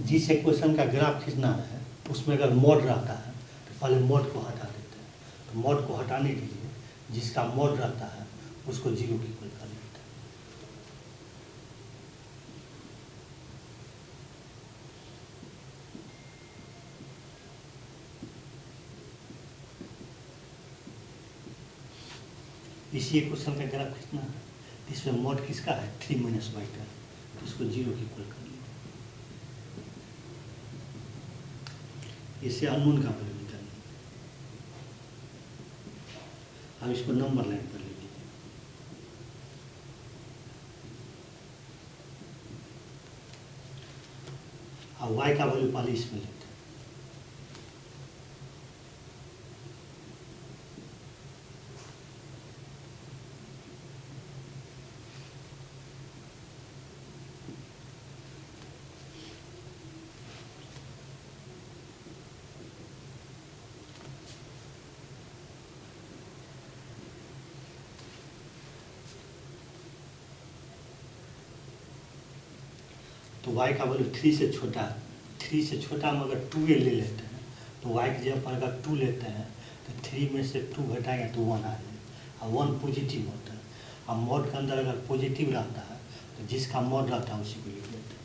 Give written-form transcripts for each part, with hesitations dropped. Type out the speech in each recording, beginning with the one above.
जिस इक्वेशन का ग्राफ खींचना है उसमें अगर मॉड रहता है तो पहले मॉड को हटा देते हैं। तो मॉड को हटाने के लिए जिसका मॉड रहता है उसको जीरो की इक्वल कर लेते हैं। इसी इक्वेशन का ग्राफ खींचना है, इसमें मॉड किसका है 3 - y का, तो इसको जीरो की इक्वल कर लेते हैं। इससे अननोन का वैल्यू निकालना। अब इसको नंबर लाइन पर ले लीजिए। अब y का वैल्यू पहले इसमें लेते हैं। तो y का वैल्यू 3 से छोटा, 3 से छोटा हम अगर 2a ले लेते हैं तो y की जगह पर अगर 2 लेते हैं तो 3 में से 2 घटाएंगे तो 1 आ जाएगा। और 1 पॉजिटिव होता है। अब मॉड के अंदर अगर पॉजिटिव रहता है तो जिसका मॉड रहता है उसी को लिख लेते हैं।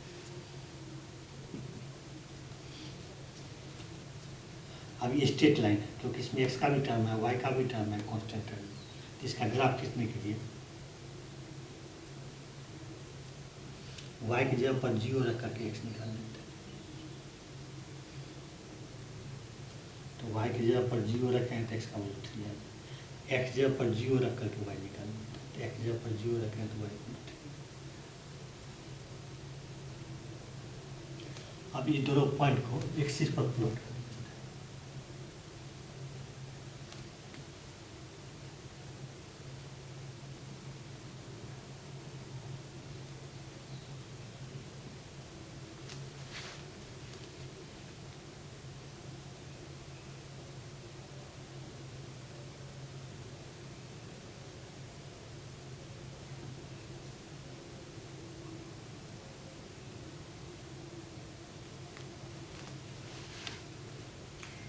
अब ये स्ट्रेट लाइन है क्योंकि इसमें x का भी टर्म है, y का भी टर्म है, कांस्टेंट टर्म है। तो इसका ग्राफ खींचने के लिए y की जगह पर 0 रख करके x निकाल लेते हैं। तो y की जगह पर 0 रखें तो x का वैल्यू 3 आ जाए। x जगह पर 0 रख करके y निकाल लेते हैं। तो x जगह पर 0 रखें तो y 3। अब ये दोनों पॉइंट को एक्सिस पर प्लॉट कर।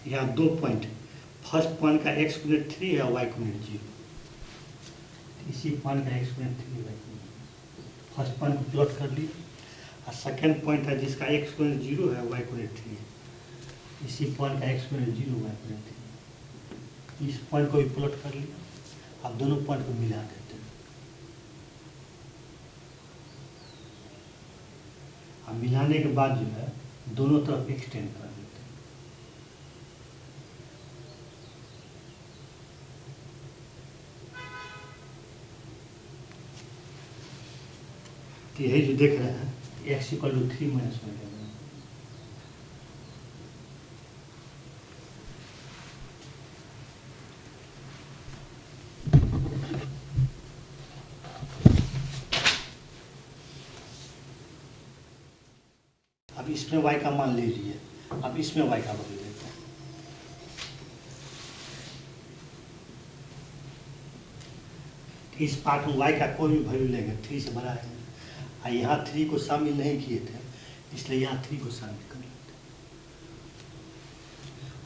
यहाँ 2 पॉइंट, फर्स्ट पॉइंट का x × 3 है, y × 0। इसी पॉइंट का x × 3 y × 0 फर्स्ट पॉइंट को प्लॉट कर लिए। और सेकेंड पॉइंट है जिसका x × 0 है, y × 3 है। इसी पॉइंट का x × 0 y × 3। इस पॉइंट को भी प्लॉट कर लिया। अब दोनों पॉइंट को मिला देते हैं। अब मिलाने के बाद जो है दोनों तरफ एक्सटेंड कर देते हैं। तो यही जो देख रहे हैं x = 3 - y। अब इसमें y का मान ले लिए। अब इसमें y का वैल्यू लेते हैं। इस पार्ट में y का कोई भी वैल्यू लेंगे 3 से बड़ा है। और यहाँ 3 को शामिल नहीं किए थे इसलिए यहाँ 3 को शामिल कर लेते हैं।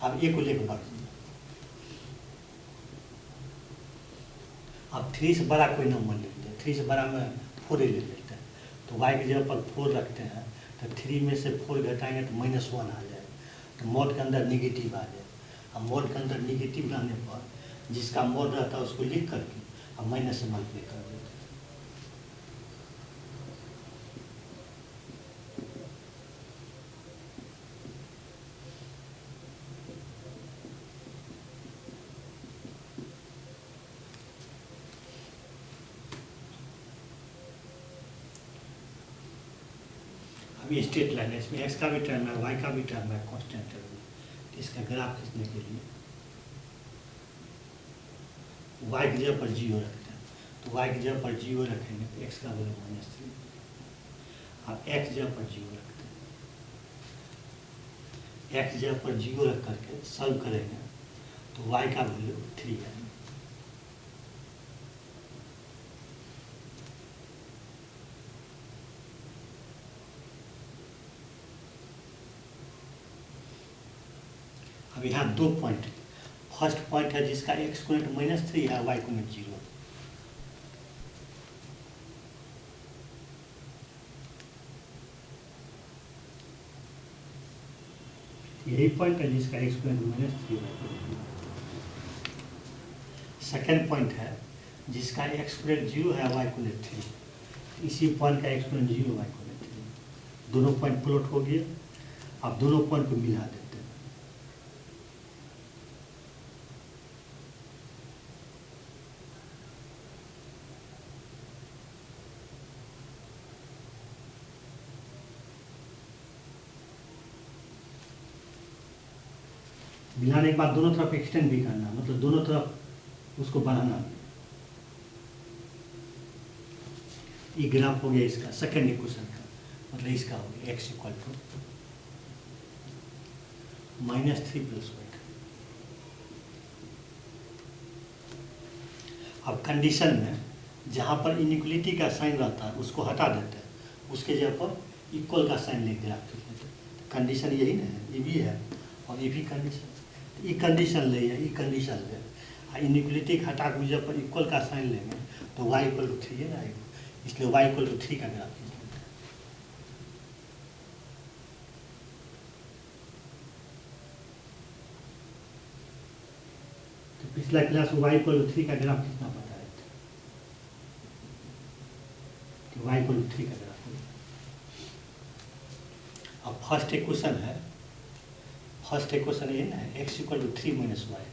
अब a को लेकर बढ़ दिए। अब 3 से बड़ा कोई नंबर ले लेते हैं। 3 से बड़ा में 4 ले लेते हैं। तो y की जगह पर 4 रखते हैं तो 3 में से 4 घटाएंगे तो -1 आ जाएगा। तो मॉड के अंदर निगेटिव आ जाए। अब मॉड के अंदर निगेटिव रहने पर जिसका मॉड रहता है उसको लिख करके अब माइनस से मल्टीप्लाई कर देते हैं। अभी स्ट्रेट लाइन है, इसमें x का भी टर्म है, y का भी टर्म है, कांस्टेंट टर्म है। तो इसका ग्राफ खींचने के लिए y की जगह पर 0 रखते हैं। तो y की जगह पर 0 रखेंगे तो x का वैल्यू -3। अब x जगह पर 0 रखते हैं। x जगह पर 0 रख करके सॉल्व करेंगे तो y का वैल्यू 3 है। अब यहाँ 2 पॉइंट, फर्स्ट पॉइंट है जिसका एक्सपोनेंट -3 है, वाई कोनेट 0। यही पॉइंट है जिसका एक्सपोनेंट -3 है। सेकेंड पॉइंट है जिसका एक्सपोनेंट 0 है, वाई कोनेट 3। इसी पॉइंट का एक्सपोनेंट 0 वाई कोनेट 3। दोनों पॉइंट प्लॉट हो गए। अब दोनों पॉइंट को मिला देते हैं। मिलाने के बाद दोनों तरफ एक्सटेंड भी करना, मतलब दोनों तरफ उसको बढ़ाना। ये ग्राफ हो गया इसका सेकेंड इक्वेशन का, मतलब इसका हो गया x इक्वल टू -3 + y। अब कंडीशन में जहाँ पर इनइक्वलिटी का साइन रहता है उसको हटा देते हैं, उसके जगह पर इक्वल का साइन लेके ग्राफ लिख लेते हैं। कंडीशन यही ना है, ये भी है और ये भी कंडीशन। ये कंडीशन ले या ये कंडीशन ले, इनइक्वलिटी हटा के जब पर इक्वल का साइन लेंगे तो y = 3 है ना, इसलिए y = 3 का ग्राफ लिख लेते हैं। तो पिछला क्लास y = 3 का ग्राफ कितना पता है कि y = 3 का ग्राफ है। अब फर्स्ट इक्वेशन है, फर्स्ट इक्वेशन ये ना x = 3 - y,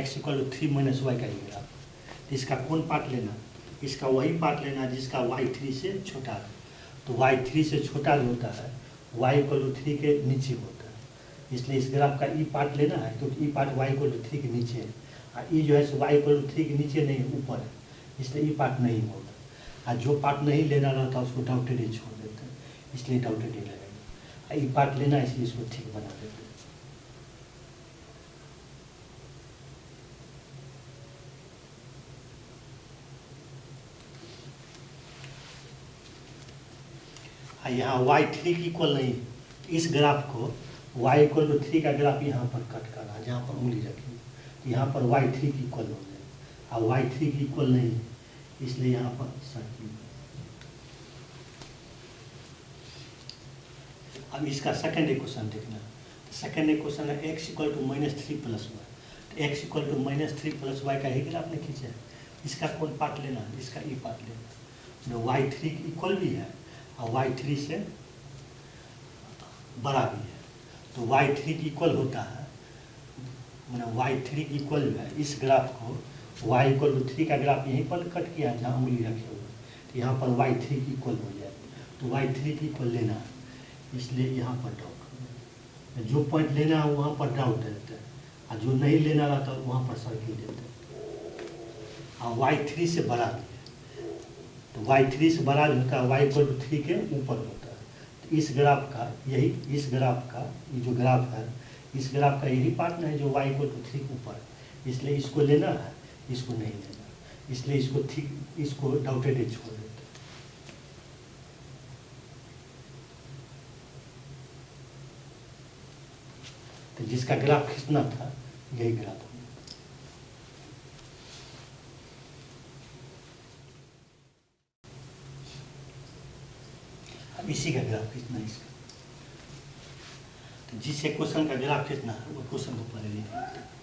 x = 3 - y का ये ग्राफ। इसका कौन पार्ट लेना, इसका वही पार्ट लेना जिसका y3 से छोटा है। तो y3 से छोटा जो होता है y = 3 के नीचे होता है, इसलिए इस ग्राफ का ई पार्ट लेना है, क्योंकि ई पार्ट y = 3 के नीचे है और ई जो है सो y = 3 के नीचे नहीं ऊपर है, इसलिए ई पार्ट नहीं होगा। और जो पार्ट नहीं लेना रहता उसको डाउटेड ही छोड़ देते हैं, इसलिए डाउटेड ही लगेगा। ई पार्ट लेना है इसलिए इसको ठीक बना देते हैं। यहाँ y3 की इक्वल नहीं, इस ग्राफ को y = 3 का ग्राफ यहाँ पर कट करना, जहाँ पर उंगली रखी तो यहाँ पर y3 की इक्वल हो जाए, और y3 की इक्वल नहीं है इसलिए यहाँ पर सर्किल। अब इसका सेकंड इक्वेशन देखना, सेकंड इक्वेशन है x = -3 + y। तो x = -3 + y का ही ग्राफ ने खींचा है। इसका कौन पार्ट लेना है, इसका ई पार्ट लेना। जो y3 की इक्वल भी है और y3 से बड़ा भी है, तो y3 की इक्वल होता है, मतलब y3 की इक्वल है। इस ग्राफ को y = 3 का ग्राफ यहीं पर कट किया जहाँ उंगली रखे हुए, तो यहाँ पर y3 की इक्वल हो जाए। तो y3 की इक्वल लेना है, इसलिए यहाँ पर डाउट, जो पॉइंट लेना है वहाँ पर डाउट देते हैं, और जो नहीं लेना रहता वहाँ पर सर्किल देते हैं। और y3 से बड़ा भी है, तो y3 से बड़ा जो होता है y = 3 के ऊपर होता है। तो इस ग्राफ का यही, इस ग्राफ का ये जो ग्राफ है, इस ग्राफ का यही पार्ट है जो y = 3 के ऊपर है, इसलिए इसको लेना है, इसको नहीं लेना, इसलिए इसको ठीक, इसको डाउटेड ही छोड़ देते। तो जिसका ग्राफ खींचना था यही ग्राफ हो। अब इसी का ग्राफ खींचना है इसका, तो जिस क्वेश्चन का ग्राफ खींचना है वो क्वेश्चन को पहले लिख लेते हैं।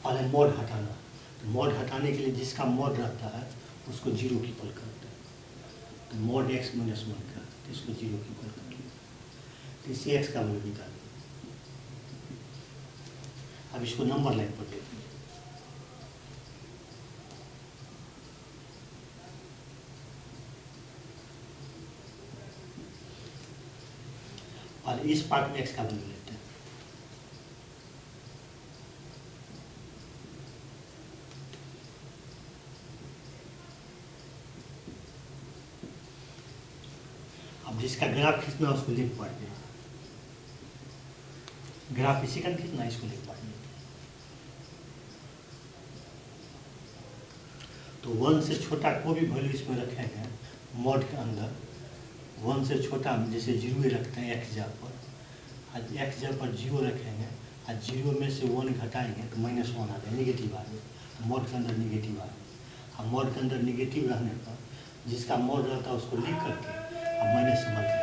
पहले मोड हटाना, तो मोड हटाने के लिए जिसका मोड रहता है उसको 0 की इक्वल करते हैं। तो मोड x - 1 का, तो इसको 0 की इक्वल कर लिया, तो इससे x का वैल्यू निकाल। अब इसको नंबर लाइन पर देखते हैं। और इस पार्ट में x का वैल्यू लेते हैं। अब जिसका ग्राफ खींचना उसको लेफ्ट पार्ट में, ग्राफ इसी का खींचना इसको लेफ्ट पार्ट में। तो 1 से छोटा कोई भी वैल्यू इसमें रखेंगे मॉड के अंदर, 1 से छोटा जैसे 0 ही रखते हैं x जगह पर, आज x जगह पर 0 रखेंगे, आज 0 में से 1 घटाएंगे तो -1 आ जाए, निगेटिव आ जाए, मॉड के अंदर निगेटिव आ जाए। अब मॉड के अंदर निगेटिव रहने पर जिसका मॉड रहता है उसको लिख करके अब माइनस से मल्टीप्लाई।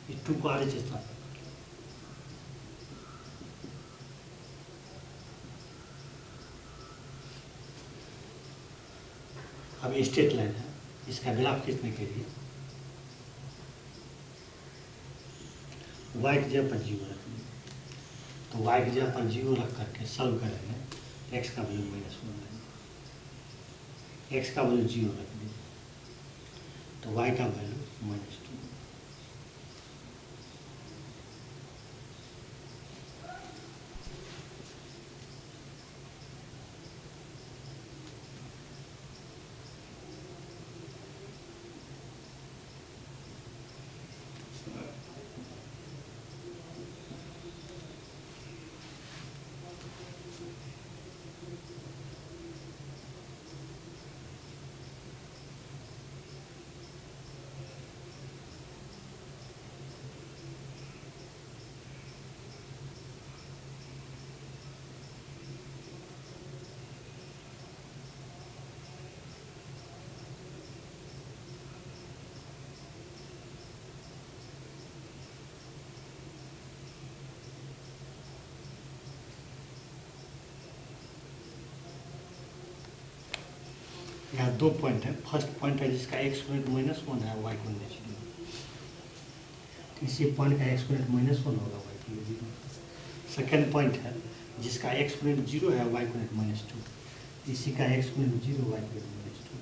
ये 2 को आगे चलता है। अब ये स्ट्रेट लाइन है, इसका ग्राफ खींचने के लिए y की जगह पर 0 रखेंगे, तो y की जगह पर 0 रख करके सॉल्व करेंगे, x का वैल्यू -1 लेंगे, x का वैल्यू 0 रख दीजिए, तो y का वैल्यू -2। यहाँ 2 पॉइंट है, फर्स्ट पॉइंट है जिसका एक्सपोनेंट -1 है y को 0, इसी पॉइंट का एक्सपोनेंट -1 होगा y को 0। सेकेंड पॉइंट है जिसका एक्सपोनेंट 0 है y को -2, इसी का एक्सपोनेंट 0 y को -2,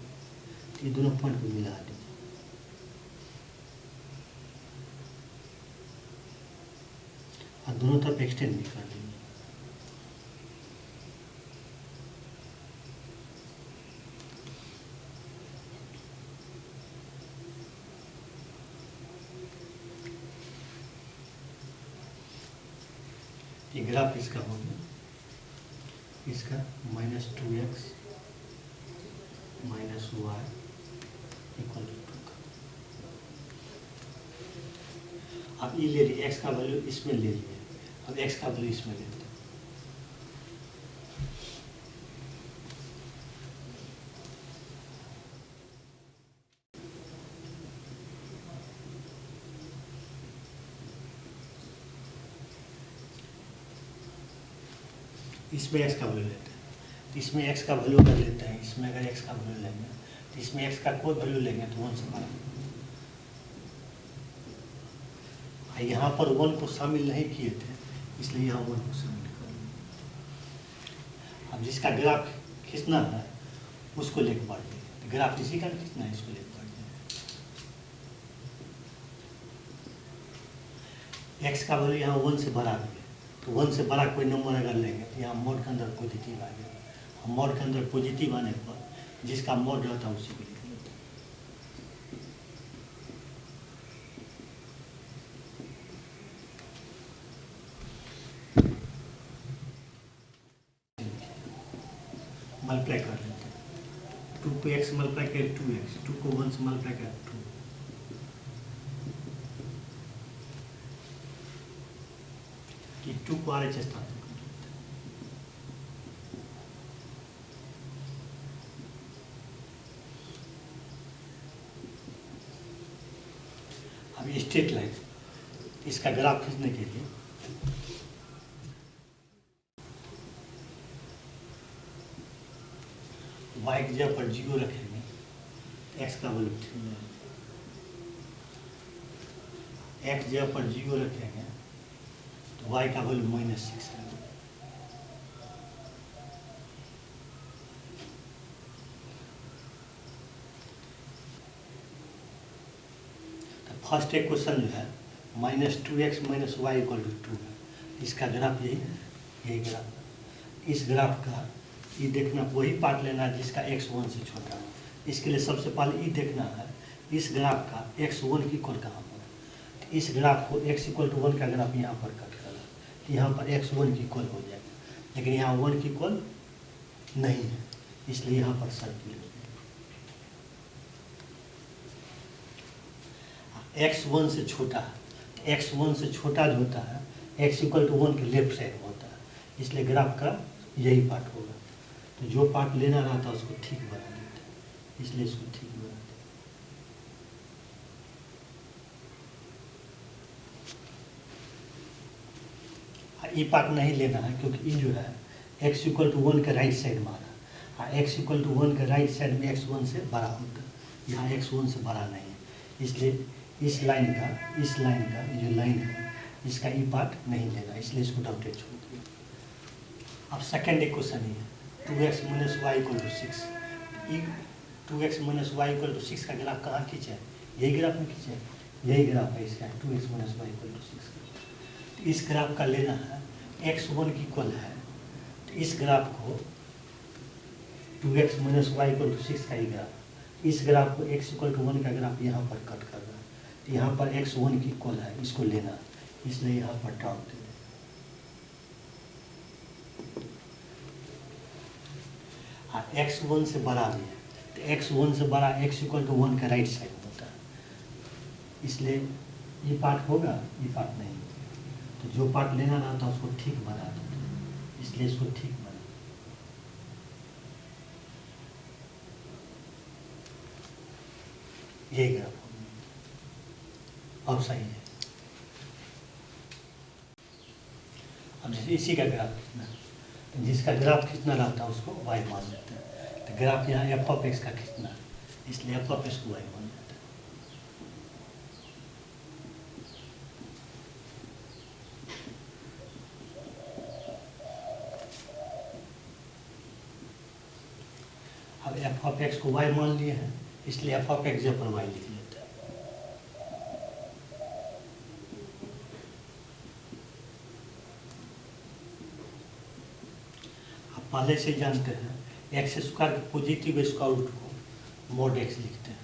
ये दोनों पॉइंट को मिला दीजिए। और दोनों तरफ एक्सटेंड भी कर दीजिए। ये ग्राफ इसका हो गया, इसका -2x - y = 2 का। अब ये ले लिए, x का वैल्यू इसमें ले लिए, अब x का वैल्यू इसमें लेते हैं। इसमें x का वैल्यू लेते हैं, तो इसमें x का वैल्यू अगर लेते हैं, इसमें अगर x का वैल्यू लेंगे तो इसमें x का कोई वैल्यू लेंगे तो 1 से बड़ा। यहाँ पर 1 को शामिल नहीं किए थे, इसलिए यहाँ 1 को शामिल कर दिए। अब जिसका ग्राफ खींचना है उसको लेकर बढ़िए, तो ग्राफ इसी का खींचना है, इसको लेकर बढ़िए। x का वैल्यू यहाँ 1 से बड़ा भी है, तो 1 से बड़ा कोई नंबर अगर लेंगे तो यहाँ मॉड के अंदर पॉजिटिव आ गया। मॉड के अंदर पॉजिटिव आने पर जिसका मॉड रहता है उसी को लिख लेते हैं। मल्टीप्लाई कर लेते हैं, 2 को x मल्टीप्लाई करे 2x, 2 को 1 से मल्टीप्लाई करे 2, कि 2 को RHS स्थानांतरित कर देते हैं। अब ये स्ट्रेट लाइन, इसका ग्राफ खींचने के लिए y की जगह पर 0 रखेंगे, x का वैल्यू 3 है, x जगह पर 0 रखेंगे तो y का वैल्यू -6 है। तो फर्स्ट एक क्वेश्चन जो है -2x - y = 2 है। इसका ग्राफ यही है, यही ग्राफ। इस ग्राफ का ये देखना, वही पार्ट लेना है जिसका x1 से छोटा हो। इसके लिए सबसे पहले ये देखना है इस ग्राफ का x1 की इक्वल कहाँ पर है। तो इस ग्राफ को x = 1 का ग्राफ यहाँ पर कट करना, तो यहाँ पर x1 की इक्वल हो जाएगा, लेकिन यहाँ 1 की इक्वल नहीं है, इसलिए यहाँ पर सर्किल हो जाएगा। x1 से छोटा है, x1 से छोटा जो होता है x = 1 के लेफ्ट साइड में होता है, इसलिए ग्राफ का यही पार्ट होगा। तो जो पार्ट लेना रहता है उसको ठीक बना देते हैं, इसलिए इसको ठीक बनाते हैं। ये पार्ट नहीं लेना है क्योंकि ये जो है x = 1 के राइट साइड में आ रहा है, x = 1 के राइट साइड में x1 से बड़ा होता है, यहाँ x1 से बड़ा नहीं है, इसलिए इस लाइन का ये जो लाइन है इसका ये पार्ट नहीं लेना, इसलिए इसको डॉटेड छोड़ दिया। अब सेकेंड इक्वेशन ही है 2x - y = 6। 2x - y = 6 का ग्राफ कहाँ खींचे, यही ग्राफ में खींचे, यही ग्राफ है इसका 2x - y = 6 का। इस ग्राफ का लेना है x1 की इक्वल है, तो इस ग्राफ को 2x - y = 6 का ही ग्राफ, इस ग्राफ को x = 1 का ग्राफ यहाँ पर कट करना, तो यहाँ पर x1 की इक्वल है, इसको लेना, इसलिए यहाँ पर ड्रॉप दे दें। x1 से बड़ा भी है, तो x1 से बड़ा x = 1 का राइट साइड होता है, इसलिए ये पार्ट होगा, ये पार्ट नहीं। तो जो पार्ट लेना रहता है उसको ठीक बना देते हैं, इसलिए इसको ठीक बना। ये ग्राफ अब सही है। अब इसी का ग्राफ खींचना, तो जिसका ग्राफ खींचना रहता है उसको y मान लेते हैं। तो ग्राफ यहाँ f(x) का खींचना है, इसलिए f(x) को y मान लेते हैं। अब f(x) को y मान लिए हैं, इसलिए f(x) पर y लिख लेते हैं। पहले से जानते हैं x² के पॉजिटिव स्क्वायर रूट को mod x लिखते हैं।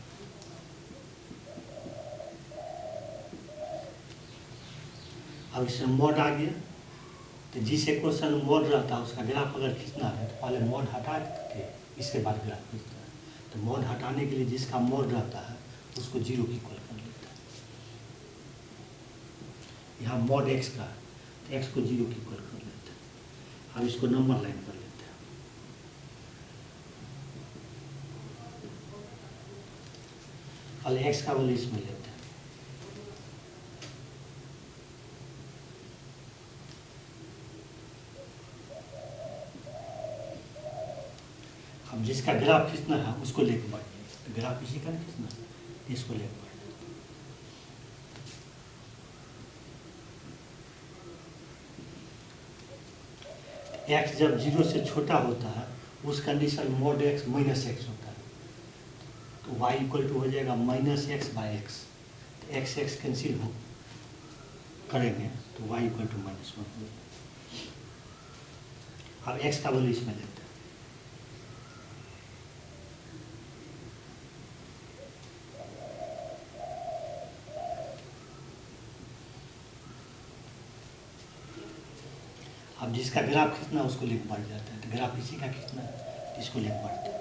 अब इसमें mod आ गया, तो जिस इक्वेशन में mod रहता है उसका ग्राफ अगर खींचना है तो पहले mod हटा के इसके बाद ग्राफ खींचता है। तो mod हटाने के लिए जिसका mod रहता है उसको 0 की इक्वल कर लेता है। यहाँ mod x का, तो x को 0 की इक्वल कर लेते हैं। अब इसको नंबर लाइन कर लेते हैं। पहले x का वैल्यू इसमें लेते हैं, अब जिसका ग्राफ खींचना है उसको लेकर बढ़िए, तो ग्राफ इसी का खींचना है, इसको लेकर बढ़िए। x जब 0 से छोटा होता है उस कंडीशन mod x - x होता है, तो y = हो जाएगा -x/x, तो x कैंसिल हो करेंगे तो y = -1 हो जाएगा। अब x का वैल्यू इसमें लेते हैं, अब जिसका ग्राफ खींचना उसको लेकर बढ़ जाता है, तो ग्राफ इसी का खींचना है, इसको लेकर बढ़ता है।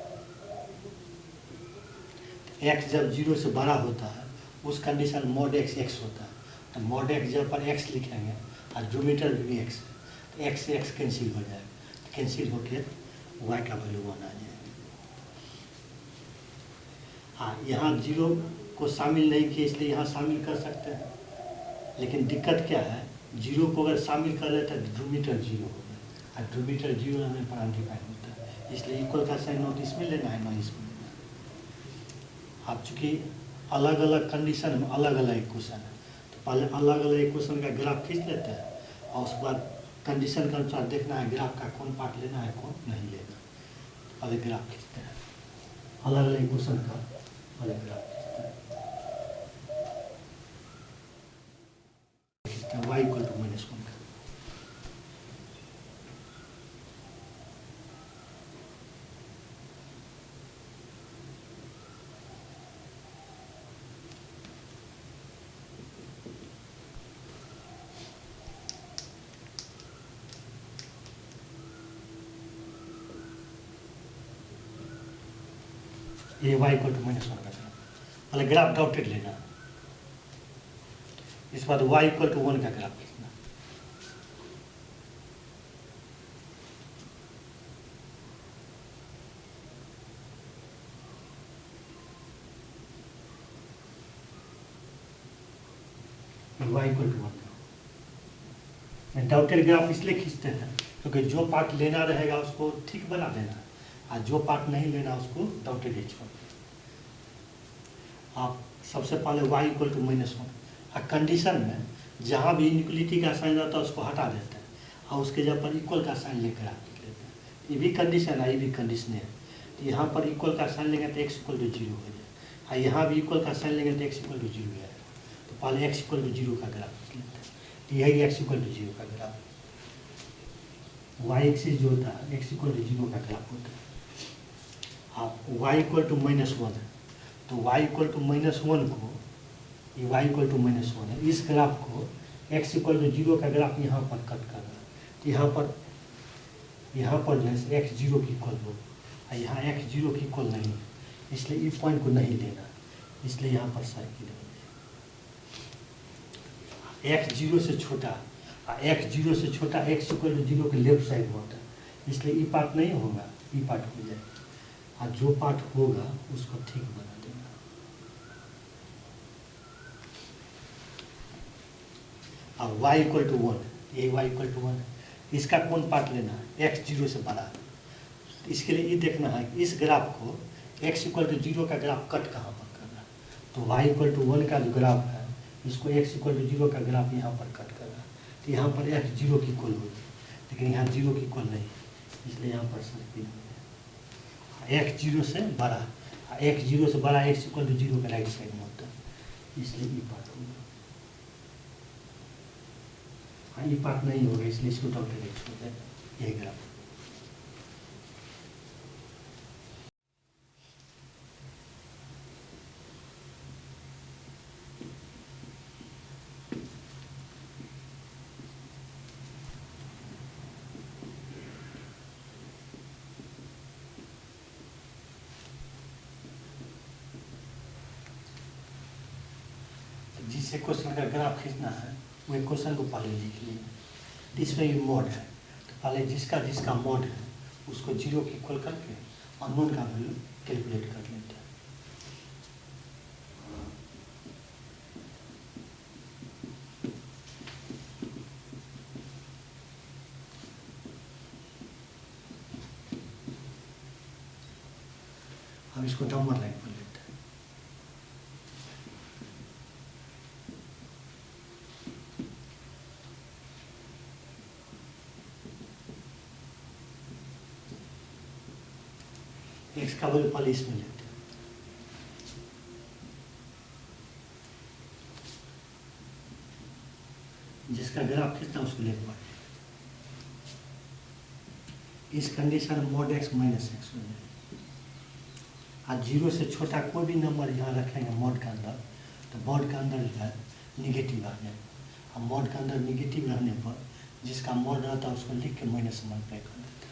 x जब 0 से बड़ा होता है उस कंडीशन mod x होता है, तो mod x जब पर x लिखेंगे और डिनोमिनेटर भी x है, तो x से x कैंसिल हो जाएगा, तो कैंसिल होकर y का वैल्यू 1 आ जाएगा। हाँ, यहाँ 0 को शामिल नहीं किए इसलिए यहाँ शामिल कर सकते हैं, लेकिन दिक्कत क्या है, 0 को अगर शामिल कर लेते हैं तो डिनोमिनेटर 0 होगा, और डिनोमिनेटर 0 हमें पर अनडिफाइंड होता है, इसलिए इक्वल का साइन नॉट इसमें लेना है ना इसमें लेना है। अब चूँकि अलग अलग कंडीशन में अलग अलग इक्वेशन है, तो पहले अलग अलग इक्वेशन का ग्राफ खींच लेते हैं और उसके बाद कंडीशन के अनुसार देखना है ग्राफ का कौन पार्ट लेना है कौन नहीं लेना। पहले ग्राफ खींचते हैं, अलग अलग इक्वेशन का पहले ग्राफ खींचते हैं। हैं y इक्वल टू -1 का। ये y इक्वल टू -1 का ग्राफ, मतलब ग्राफ डॉटेड लेना। इस बार y इक्वल टू 1 का ग्राफ खींचना। y इक्वल टू 1 का डॉटेड ग्राफ इसलिए खींचते हैं क्योंकि जो पार्ट लेना रहेगा उसको ठीक बना देना, और जो पार्ट नहीं लेना उसको डॉटेड ही छोड़ देना। आप सबसे पहले y इक्वल टू -1 और कंडीशन में जहाँ भी इनइक्वलिटी का साइन रहता है उसको हटा देते हैं और उसके जगह पर इक्वल का साइन लेकर आप लिख लेते हैं। ये भी कंडीशन है, ये भी कंडीशन है। तो यहाँ पर इक्वल का साइन लेंगे तो x इक्वल टू 0 हो जाए, और यहाँ भी इक्वल का साइन लेंगे तो x इक्वल टू 0 हो जाएगा। तो पहले x इक्वल टू 0 का ग्राफ लिख लेते हैं। तो यही x इक्वल टू 0 का ग्राफ, y एक्सिस जो होता है x इक्वल टू 0 का ग्राफ होता है। आप y इक्वल टू -1 है, तो y इक्वल टू -1 को, ये y इक्वल टू -1 है, इस ग्राफ को x इक्वल टू 0 का ग्राफ यहाँ पर कट कर रहा है। तो यहाँ पर जो है x 0 की इक्वल हो, और यहाँ x 0 की इक्वल नहीं है, इसलिए इस पॉइंट को नहीं लेना, इसलिए यहाँ पर सर्किल है। x 0 से छोटा, x 0 से छोटा x इक्वल टू 0 के लेफ्ट साइड में होता है, इसलिए ये पार्ट नहीं होगा, ये पार्ट हो जाएगा, और जो पार्ट होगा उसको ठीक बना देना। और y इक्वल टू 1, ये y इक्वल टू 1 है, इसका कौन पार्ट लेना है, x 0 से बड़ा। इसके लिए ये देखना है कि इस ग्राफ को x इक्वल टू 0 का ग्राफ कट कहाँ पर करना है। तो y इक्वल टू 1 का जो ग्राफ है इसको x इक्वल टू 0 का ग्राफ यहाँ पर कट करना है। तो यहाँ पर x 0 की इक्वल होगी, लेकिन यहाँ 0 की इक्वल नहीं, इसलिए यहाँ पर सर्किल हो गया। x 0 से बड़ा, x 0 से बड़ा x इक्वल टू 0 का राइट साइड में होता है, इसलिए ये पार्ट होगा। हाँ, ये पार्ट नहीं होगा, इसलिए इसको डॉक्टर ने छोड़ देगा। यही ग्राफ जिससे क्वेश्चन का ग्राफ खींचना है वो क्वेश्चन को पहले लिख लिए। इसमें ये मोड है, तो पहले जिसका मोड है उसको 0 की इक्वल करके अननोन का वैल्यू कैलकुलेट कर लेते हैं। हम इसको नंबर लाइन पर लेते हैं। x का वैल्यू पहले इसमें लेते हैं। जिसका ग्राफ खींचना उसको लेकर पड़ेगा। इस कंडीशन में mod x माइनस एक्स हो जाएगा। आज 0 से छोटा कोई भी नंबर यहाँ रखेंगे मोड के अंदर, तो मोड के अंदर जो है निगेटिव आ जाएगा। अब मोड के अंदर निगेटिव रहने पर जिसका मोड रहता है उसको लिख के माइनस मल्टीप्लाई कर देते हैं।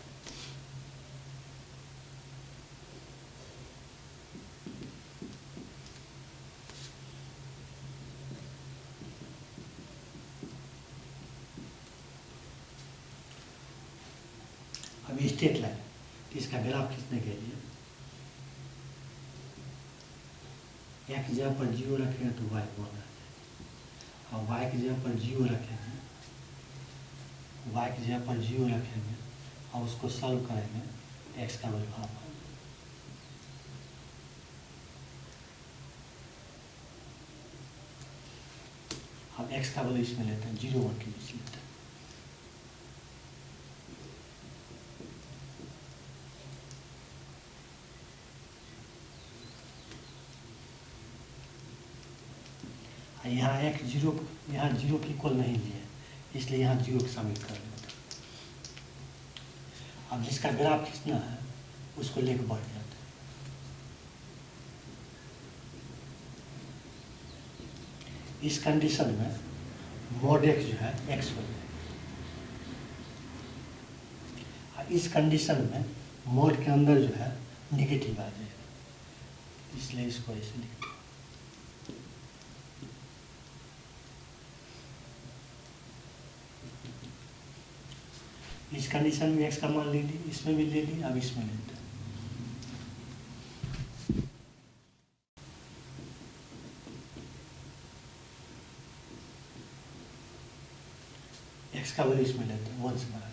अब स्टेट लाइन, इसका ग्राफ खींचने के लिए x जगह पर 0 रखेंगे तो y 1 आ जाएगा, और y की जगह पर 0 रखेंगे, y की जगह पर 0 रखेंगे और उसको सॉल्व करेंगे, x का वैल्यू हाफ आ जाएगा। अब x का वैल्यू इसमें लेते हैं, 0 1 के बीच लेते हैं। यहाँ x 0, यहाँ 0 की इक्वल नहीं लिए, इसलिए यहाँ 0 को शामिल कर लेते। अब जिसका ग्राफ खींचना है उसको लेकर बढ़ जाता है। इस कंडीशन में mod x जो है x हो जाएगा। इस कंडीशन में mod के अंदर जो है नेगेटिव आ जाएगा, इसलिए इसको ऐसे लिखते हैं। इस कंडीशन में x का मान ले ली, इसमें भी ले ली, अब इसमें लेते हैं। x का वैल्यू इसमें लेते हैं, 1 से बड़ा।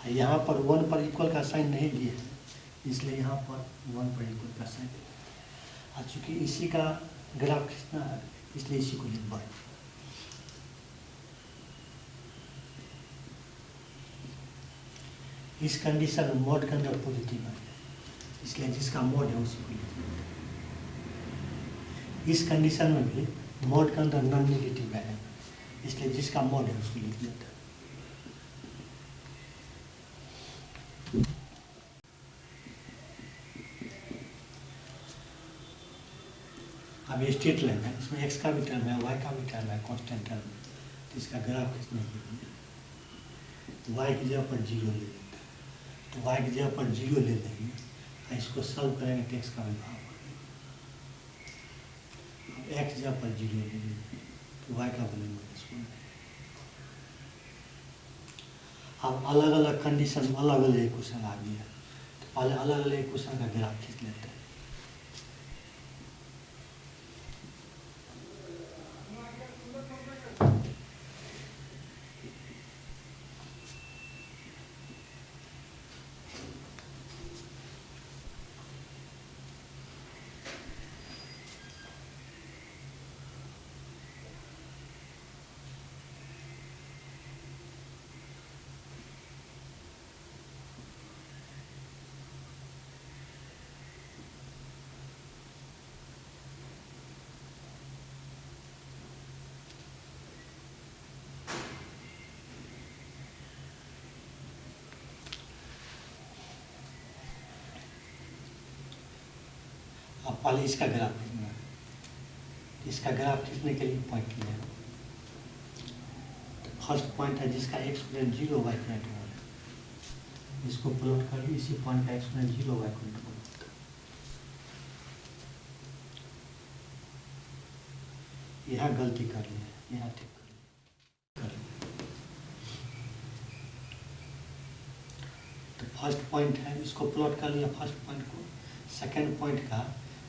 यहाँ पर 1 पर इक्वल का साइन नहीं दिए है, इसलिए यहाँ पर 1 पर इक्वल का साइन। और चूँकि इसी का ग्राफ खींचना है इसलिए इसी को लिख बढ़। इस कंडीशन में mod के अंदर पॉजिटिव है, इसलिए जिसका mod है उसी को लिखना है। इस कंडीशन में भी mod के अंदर नॉन नेगेटिव है, इसलिए जिसका mod है उसको लिख देता है। अब ये स्टेट लाइन है, इसमें x का भी टर्म है, y का भी टर्म है, कांस्टेंट टर्म है। तो इसका ग्राफ खींचने के लिए y की जगह पर 0 ले लेते हैं। तो y की जगह पर 0 ले लेंगे, इसको सॉल्व करेंगे तो x का भी भाव आएगा। x जगह पर 0 ले लेंगे तो y का वैल्यू -1। अब अलग अलग कंडीशन में अलग अलग इक्वेशन आ गया, तो पहले अलग अलग इक्वेशन का ग्राफ खींच लेते हैं। अब पहले इसका ग्राफ खींचना है। इसका ग्राफ खींचने के लिए पॉइंट लिया। तो फर्स्ट पॉइंट है जिसका एक्सपोनेंट 0 y इक्वल 1, इसको प्लॉट कर ली। इसी पॉइंट का एक्सपोनेंट 0 y इक्वल 1। यहाँ गलती कर ली है, यहाँ ठीक कर ली। तो फर्स्ट पॉइंट है, इसको प्लॉट कर लिया फर्स्ट पॉइंट को। सेकेंड पॉइंट का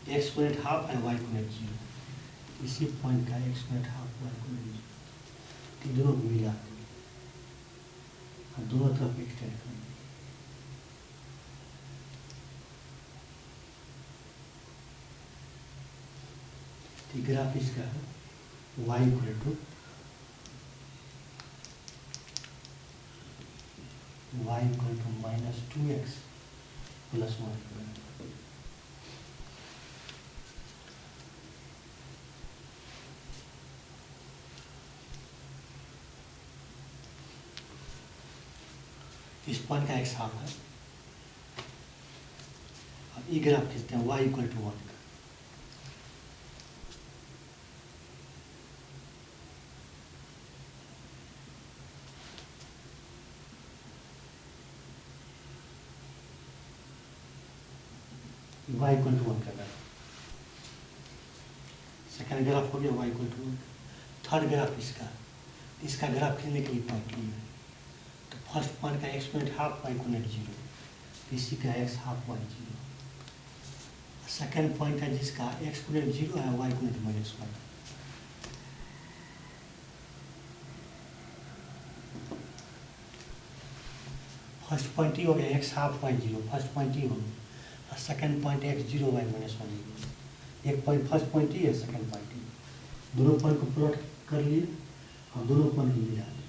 एक्सपोनेंट हाफ है y इक्वल 0, इसी पॉइंट का एक्सपोनेंट हाफ y इक्वल 0। तो दोनों को मिला देंगे और दोनों तरफ एक्सटेंड करेंगे। तो ग्राफ इसका है y इक्वल टू -2x + 1। इस पॉइंट का x हाफ है। अब ये ग्राफ खींचते हैं y इक्वल टू 1 का। y इक्वल टू 1 का ग्राफ। सेकेंड ग्राफ हो गया y equal to 1। Third graph इसका ग्राफ खींचने के लिए पॉइंट लिया है। तो फर्स्ट पॉइंट का एक्सपोनेंट हाफ y इक्वल 0, इसी का x half y 0। Second point है जिसका एक्सपोनेंट 0 है y इक्वल -1। फर्स्ट पॉइंट ही हो गया x half y 0, first point ही हो गया। और सेकेंड पॉइंट x 0 y -1। एक पॉइंट फर्स्ट पॉइंट ही है, सेकेंड पॉइंट ही। दोनों पॉइंट को प्लॉट कर लिए और दोनों पॉइंट को मिला दिए।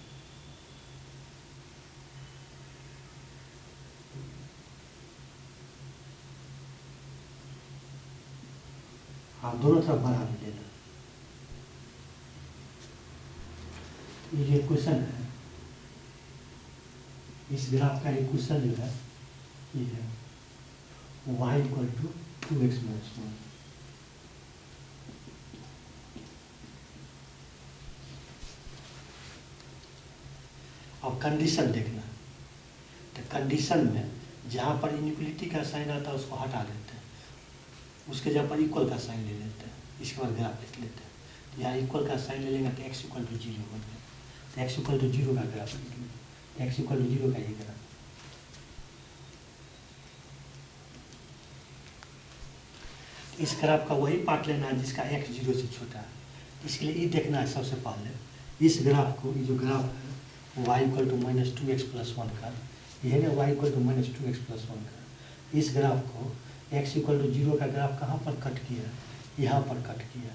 हाँ, दोनों तरफ बढ़ा भी देना। ये जो इक्वेशन है, इस ग्राफ का इक्वेशन जो है ये है y equal to 2x minus 1। अब कंडीशन देखना, तो कंडीशन में जहाँ पर इनइक्वलिटी का साइन आता है उसको हटा देते हैं, उसके जहाँ पर इक्वल का साइन ले लेते हैं, इसके बाद ग्राफ लिख लेते हैं। तो यहाँ इक्वल का साइन ले लेंगे तो x इक्वल टू 0 हो जाए, तो x इक्वल टू 0 का ग्राफ लिखेंगे, x इक्वल टू 0 का ये ग्राफ। इस ग्राफ का वही पार्ट लेना है जिसका x 0 से छोटा है। इसके लिए ये देखना है सबसे पहले, इस ग्राफ को, ये जो ग्राफ है y equal to minus 2x plus 1 का, ये है ना y equal to minus 2x plus 1 का, इस ग्राफ को x इक्वल टू 0 का ग्राफ कहाँ पर कट किया, यहाँ पर कट किया,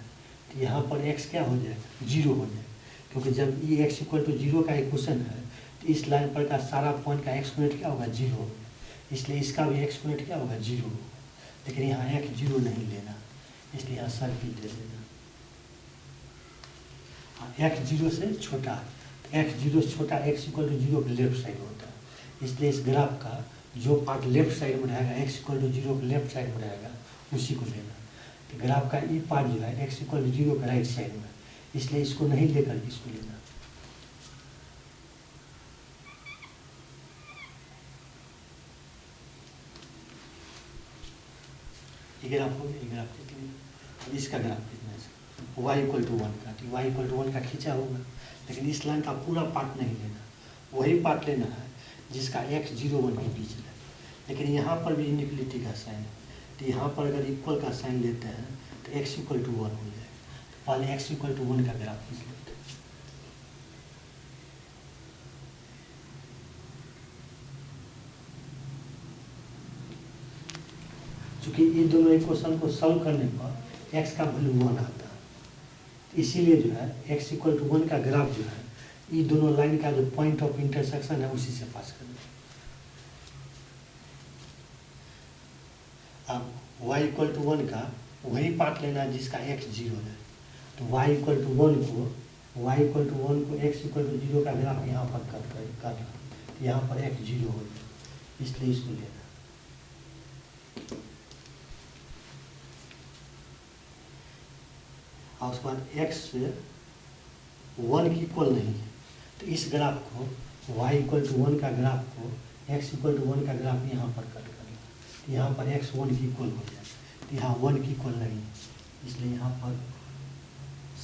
तो यहाँ पर x क्या हो जाए, 0 हो जाए, क्योंकि जब ये x इक्वल टू 0 का इक्वेशन है तो इस लाइन पर का सारा पॉइंट का एक्सपोनेंट क्या होगा, 0 होगा, इसलिए इसका भी एक्सपोनेंट क्या होगा, 0 होगा। लेकिन यहाँ x 0 नहीं लेना, इसलिए यहाँ सर्किल दे देना, x 0 से छोटा, x 0 से छोटा x इक्वल टू 0 के लेफ्ट साइड होता है, इसलिए इस ग्राफ का जो पार्ट लेफ्ट साइड में रहेगा, x इक्वल टू 0 के लेफ्ट साइड में रहेगा, उसी को लेना। तो ग्राफ का ई पार्ट जो है x इक्वल टू 0 के राइट साइड में, इसलिए इसको नहीं लेकर इसको लेना। ये ग्राफ हो गया, ये ग्राफ लिख लिया। अब इसका ग्राफ कितना है, y इक्वल टू 1 का, तो y इक्वल टू 1 का खींचा होगा, लेकिन इस लाइन का पूरा पार्ट नहीं लेना, वही पार्ट लेना है जिसका x 0 1 के बीच है। लेकिन यहाँ पर भी इनइक्वलिटी का साइन है, तो यहाँ पर अगर इक्वल का साइन लेते हैं तो x इक्वल टू 1 हो जाए। तो पहले x इक्वल टू 1 का ग्राफ खींच लेते हैं। चूँकि ये दोनों इक्वेशन को सॉल्व करने पर x का वैल्यू 1 आता है, इसीलिए जो है x इक्वल टू 1 का ग्राफ जो है ये दोनों लाइन का जो पॉइंट ऑफ इंटरसेक्शन है उसी से पास करना। अब y इक्वल टू 1 का वही पार्ट लेना है जिसका x 0 है, तो y इक्वल टू 1 को x इक्वल टू 0 का ग्राफ यहाँ पर करना, तो यहाँ पर x 0 हो जाए, इसलिए इसको लेना। और उसके बाद x 1 की इक्वल नहीं है, तो इस ग्राफ को y इक्वल टू 1 का ग्राफ को x इक्वल टू 1 का ग्राफ यहाँ पर कट करेंगे, तो यहाँ पर x 1 की इक्वल हो जाए, तो यहाँ 1 की इक्वल नहीं है, इसलिए यहाँ पर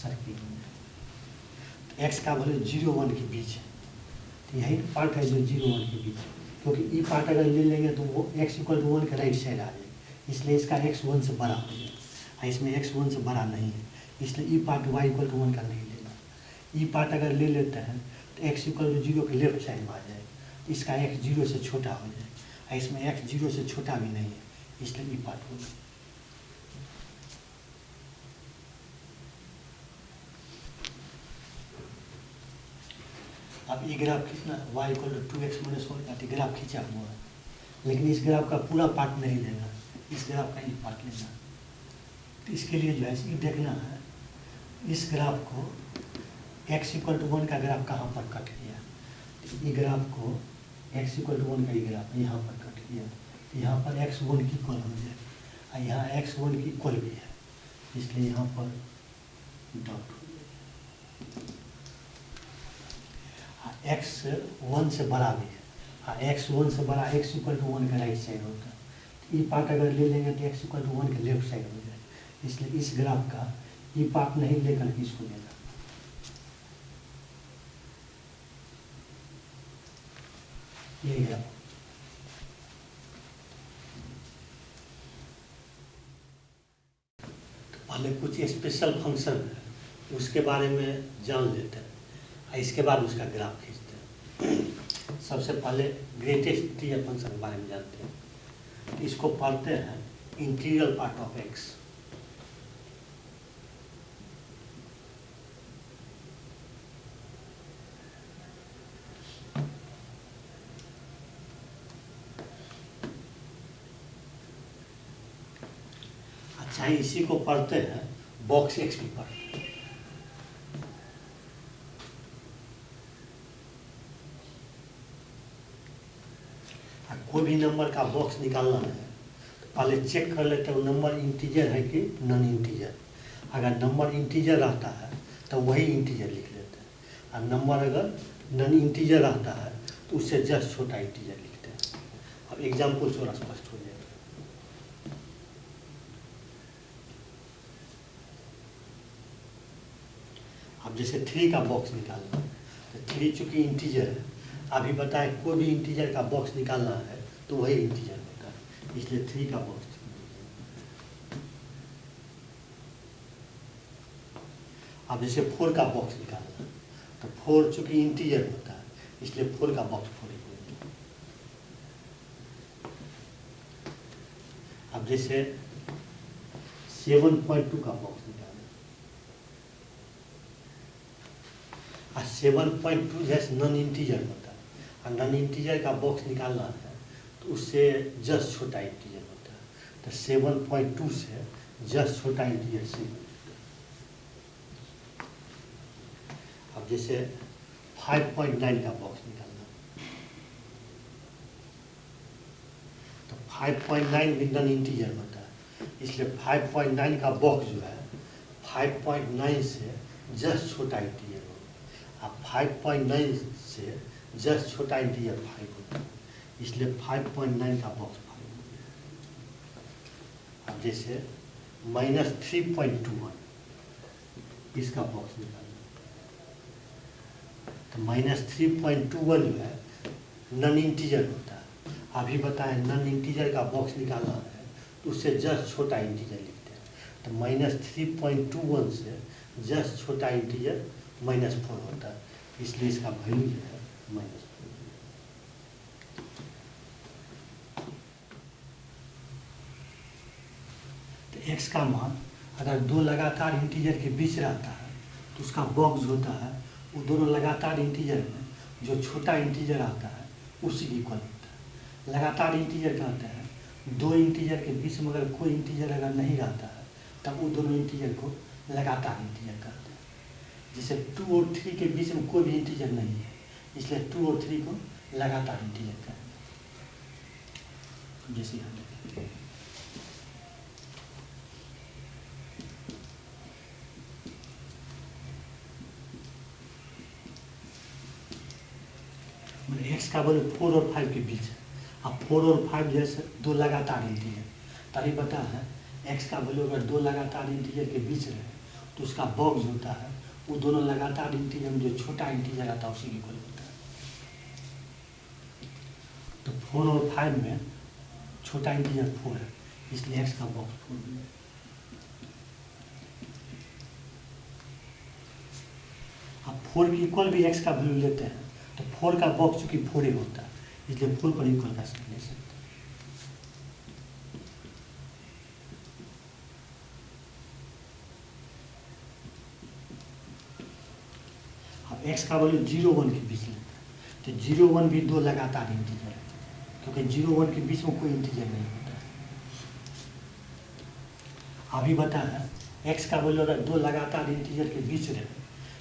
सर्किल हो जाए। तो x का वैल्यू 0 1 के बीच है, तो यही पार्ट है जो 0 1 के बीच है, क्योंकि ये पार्ट अगर ले लेंगे तो वो x इक्वल टू 1 के राइट साइड आ जाए, इसलिए इसका x 1 से बड़ा हो जाए, और इसमें x 1 से बड़ा नहीं है, इसलिए ई पार्ट y इक्वल टू 1 का नहीं लेना। ई पार्ट अगर ले लेते हैं तो x इक्वल टू 0 के लेफ्ट साइड में आ जाए, इसका x 0 से छोटा हो जाए, और इसमें x 0 से छोटा भी नहीं है, इसलिए ई पार्ट होगा। अब ये ग्राफ कितना, y equal to 2x minus 1 का ग्राफ खींचा हुआ है, लेकिन इस ग्राफ का पूरा पार्ट नहीं लेना, इस ग्राफ का ये पार्ट लेना। तो इसके लिए जो है ये देखना है इस ग्राफ को x इक्वल टू 1 का ग्राफ कहाँ पर कट किया, तो ये ग्राफ को x इक्वल टू 1 का ये ग्राफ यहाँ पर कट किया, तो यहाँ पर x 1 की इक्वल हो जाए, और यहाँ x 1 की इक्वल भी है, इसलिए यहाँ पर डॉट हो जाए। x 1 से बड़ा भी है, x 1 से बड़ा x इक्वल टू 1 का राइट साइड होता है, तो ये पार्ट अगर ले लेंगे तो x इक्वल टू 1 के लेफ्ट साइड हो जाए, इसलिए इस ग्राफ का ये पार्ट नहीं लेकर के इसको लेना। ये ग्राफ तो पहले कुछ स्पेशल फंक्शन है उसके बारे में जान लेते हैं, इसके बाद उसका ग्राफ खींचते हैं। सबसे पहले ग्रेटेस्ट ट्री फंक्शन के बारे में जानते हैं, इसको पढ़ते हैं इंटीग्रल पार्ट ऑफ x। अच्छा, इसी को पढ़ते हैं बॉक्स एक्स भी पढ़ते हैं। कोई भी नंबर का बॉक्स निकालना है तो पहले चेक कर लेते हैं वो नंबर इंटीजर है कि नॉन इंटीजर। अगर नंबर इंटीजर रहता है तो वही इंटीजर लिख लेते हैं, और नंबर अगर नॉन इंटीजर रहता है तो उससे जस्ट छोटा इंटीजर लिखते हैं। अब एग्जाम्पल थोड़ा स्पष्ट हो जाएगा। अब जैसे 3 का बॉक्स निकालना है तो 3 चूँकि इंटीजर है, अभी बताएं कोई भी इंटीजर का बॉक्स निकालना है तो वही इंटीजर होता है, इसलिए 3 का बॉक्स। अब जैसे 4 का बॉक्स निकालना है तो 4 चूँकि इंटीजर होता है इसलिए 4 का बॉक्स 4 ही होगा। अब जैसे 7.2 का बॉक्स निकालना है, 7.2 जैसे नॉन इंटीजर होता है, और नॉन इंटीजर का बॉक्स निकालना है तो उससे जस्ट छोटा इंटीजर होता है, तो 7.2 से जस्ट छोटा इंटीजर 7। अब जैसे 5.9 का बॉक्स निकालना तो 5.9 भी नॉन इंटीजर होता है, इसलिए 5.9 का बॉक्स जो है 5.9 से जस्ट छोटा इंटीजर होगा। अब 5.9 से जस्ट छोटा इंटीजर 5 होता है, इसलिए 5.9 का बॉक्स 5 हो गया। अब जैसे -3.21 इसका बॉक्स निकालना तो -3.21 जो है नॉन इंटीजर होता है। अभी बताएं नॉन इंटीजर का बॉक्स निकालना है तो उससे जस्ट छोटा इंटीजर लिखते हैं, तो -3.21 से जस्ट छोटा इंटीजर -4 होता है, इसलिए इसका वैल्यू जो है -4। तो x का मान अगर दो लगातार इंटीजर के बीच रहता है तो उसका बॉक्स होता है वो दोनों लगातार इंटीजर में जो छोटा इंटीजर आता है उसी इक्वल होता है। लगातार इंटीजर कहते हैं दो इंटीजर के बीच में अगर कोई इंटीजर अगर नहीं रहता है तब वो दोनों इंटीजर को लगातार इंटीजर कहते हैं। जैसे 2 और 3 के बीच में कोई भी इंटीजर नहीं है, इसलिए 2 और 3 को लगातार इंटीजर कहते हैं। जैसे हम x का वैल्यू 4 और 5 के बीच है। अब 4 और 5 जैसे दो लगातार इंटीजर, तभी पता है x का वैल्यू अगर दो लगातार इंटीजर के बीच रहे तो उसका बॉक्स होता है वो दोनों लगातार इंटीजर में जो छोटा इंटीजर आता है उसी की इक्वल होता है। तो 4 और 5 में छोटा इंटीजर 4 है, इसलिए x का बॉक्स 4 है। अब 4 की इक्वल भी x का वैल्यू लेते हैं तो 4 का बॉक्स चूँकि 4 ही होता है, इसलिए 4 पर इक्वल का साइन ले सकते हैं। अब x का वैल्यू 0 1 के बीच लेते हैं तो 0 1 भी दो लगातार इंटीजर है, क्योंकि 0 1 के बीच में कोई इंटीजर नहीं होता है। अभी बता है x का वैल्यू अगर दो लगातार इंटीजर के बीच रहे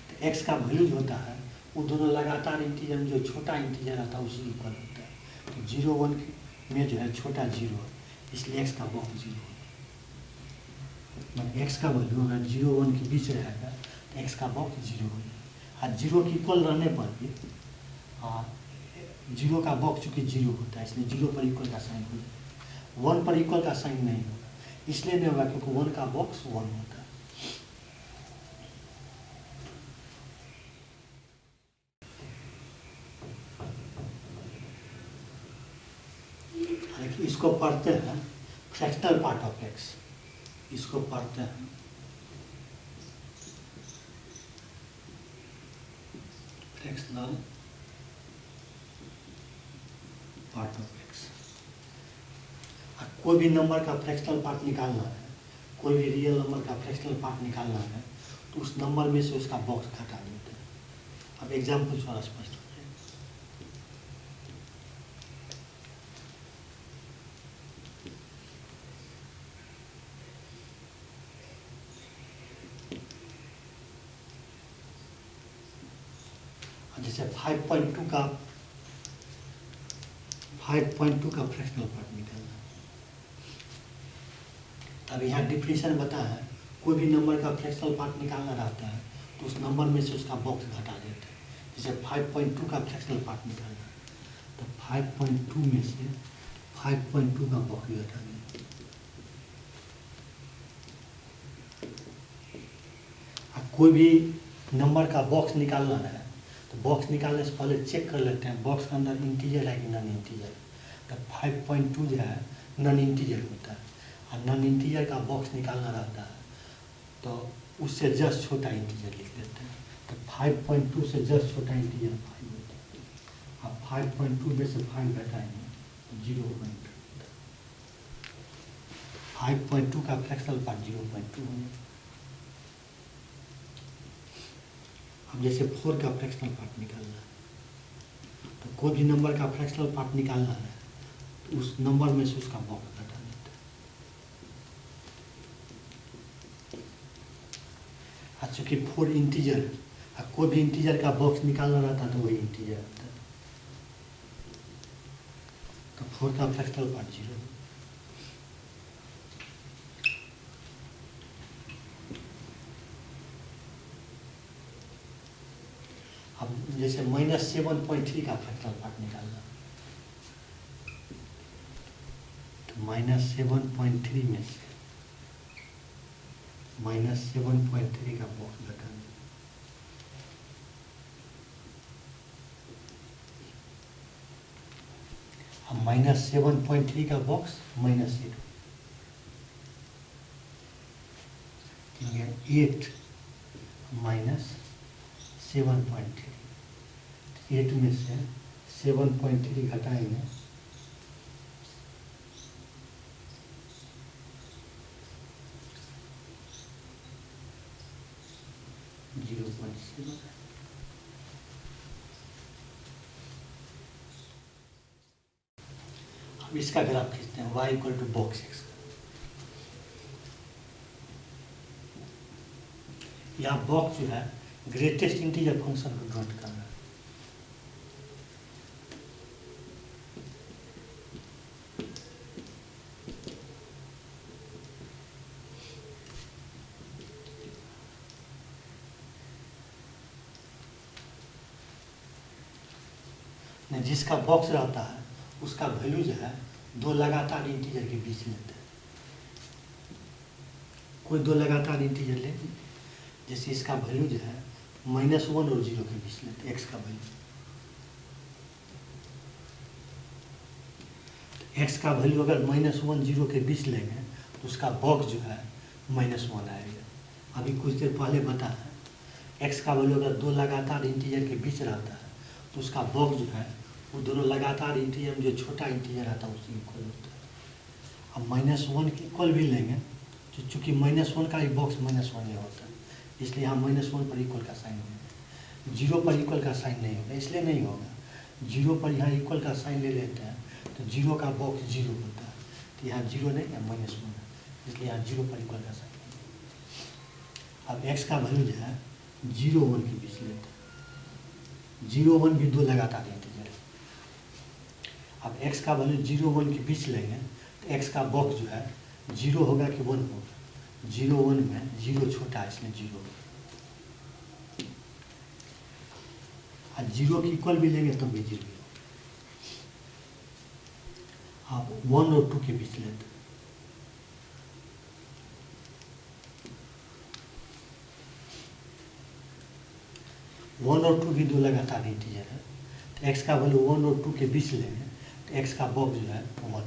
तो x का वैल्यू जो होता है वो दोनों लगातार इंटीजर में जो छोटा इंटीजर आता है उसी इक्वल होता है। तो 0 1 में जो है छोटा 0 है, इसलिए x का बॉक्स 0 है। मतलब x का वैल्यू अगर 0 1 के बीच रहेगा तो x का बॉक्स 0 हो जाएगा। और 0 के इक्वल रहने पर भी 0 का बॉक्स चूँकि 0 होता है इसलिए 0 पर इक्वल का साइन हो जाएगा। 1 पर इक्वल का साइन नहीं होगा, इसलिए नहीं होगा क्योंकि 1 का बॉक्स 1 होता है। इसको पढ़ते हैं फ्रैक्शनल पार्ट ऑफ x, इसको पढ़ते हैं फ्रैक्शनल पार्ट ऑफ x। कोई भी नंबर का फ्रैक्शनल पार्ट निकालना है, कोई भी रियल नंबर का फ्रैक्शनल पार्ट निकालना है तो उस नंबर में से उसका बॉक्स घटा देते हैं। अब एग्जाम्पल थोड़ा स्पष्ट हो जाएगा। जैसे 5.2 का 5.2 का फ्रैक्शनल पार्ट निकालना। अब यहाँ डिफिनेशन बता है, कोई भी नंबर का फ्रैक्शनल पार्ट निकालना रहता है तो उस नंबर में से उसका बॉक्स घटा देते हैं। जैसे 5.2 का फ्रैक्शनल पार्ट निकालना, तो 5.2 में से 5.2 का बॉक्स घटा दें। कोई भी नंबर का बॉक्स निकालना है तो बॉक्स निकालने से पहले चेक कर लेते हैं बॉक्स के अंदर इंटीजर है कि नॉन इंटीजर। तो 5.2 जो है नॉन इंटीजर होता है, और नॉन इंटीजर का बॉक्स निकालना रहता है तो उससे जस्ट छोटा इंटीजर लिख लेते हैं। तो 5.2 से जस्ट छोटा इंटीजर 5 होता है। अब 5.2 में से 5 घटाएंगे तो 0.2। 5.2 का फ्रैक्शनल पार्ट 0.2 होगा। अब जैसे 4 का फ्रैक्शनल पार्ट निकालना है, तो कोई भी नंबर का फ्रैक्शनल पार्ट निकालना है तो उस नंबर में से उसका बॉक्स घटा देते हैं। चूँकि 4 इंटीजर, कोई भी इंटीजर का बॉक्स निकालना रहता तो वही इंटीजर होता है। तो 4 का फ्रैक्शनल पार्ट 0। अब जैसे -7.3 का फ्रैक्शनल पार्ट निकालना, तो -7.3 में से -7.3 का बॉक्स घटाना। अब -7.3 का बॉक्स -8 8 -7.3, 8 में से 7.3 घटाएंगे -0.7। अब इसका ग्राफ खींचते हैं y = बॉक्स x। यहाँ बॉक्स जो है ग्रेटेस्ट इंटीजर फंक्शन को ड्रॉट करना है। जिसका बॉक्स रहता है उसका वैल्यू जो है दो लगातार इंटीजर के बीच लेते हैं। कोई दो लगातार इंटीजर ले, जैसे इसका वैल्यू जो है -1 और 0 के बीच लेते हैं, एक्स का वैल्यू। एक्स का वैल्यू अगर -1 0 के बीच लेंगे तो उसका बॉक्स जो है -1 आएगा। अभी कुछ देर पहले बता है एक्स का वैल्यू अगर दो लगातार इंटीजर के बीच रहता है तो उसका बॉक्स जो है वो दोनों लगातार इंटीजर में जो छोटा इंटीजर आता है उससे इक्वल होता है। अब -1 के इक्वल भी लेंगे तो चूँकि -1 का ही बॉक्स -1 ही होता है, इसलिए यहाँ -1 पर इक्वल का साइन होगा। 0 पर इक्वल का साइन नहीं होगा, इसलिए नहीं होगा। 0 पर यहाँ इक्वल का साइन ले लेते हैं तो 0 का बॉक्स 0 होता है, तो यहाँ 0 नहीं है -1 है, इसलिए यहाँ 0 पर इक्वल का साइन है। अब x का वैल्यू जो है 0 1 के बीच लेते हैं। 0 1 भी दो लगातार इंटीजर है। अब x का वैल्यू 0 1 के बीच लेंगे तो x का बॉक्स जो है 0 होगा कि 1 होगा। 0 1 में 0 छोटा है इसमें 0 होगा। 0 की इक्वल भी लेंगे तब भी 0 होगा। अब 1 और 2 के बीच लेते हैं। वन और 2 भी दो लगातार इंटीजर है, तो x का वैल्यू 1 और 2 के बीच लेंगे तो x का बॉक्स जो है 1 होगा।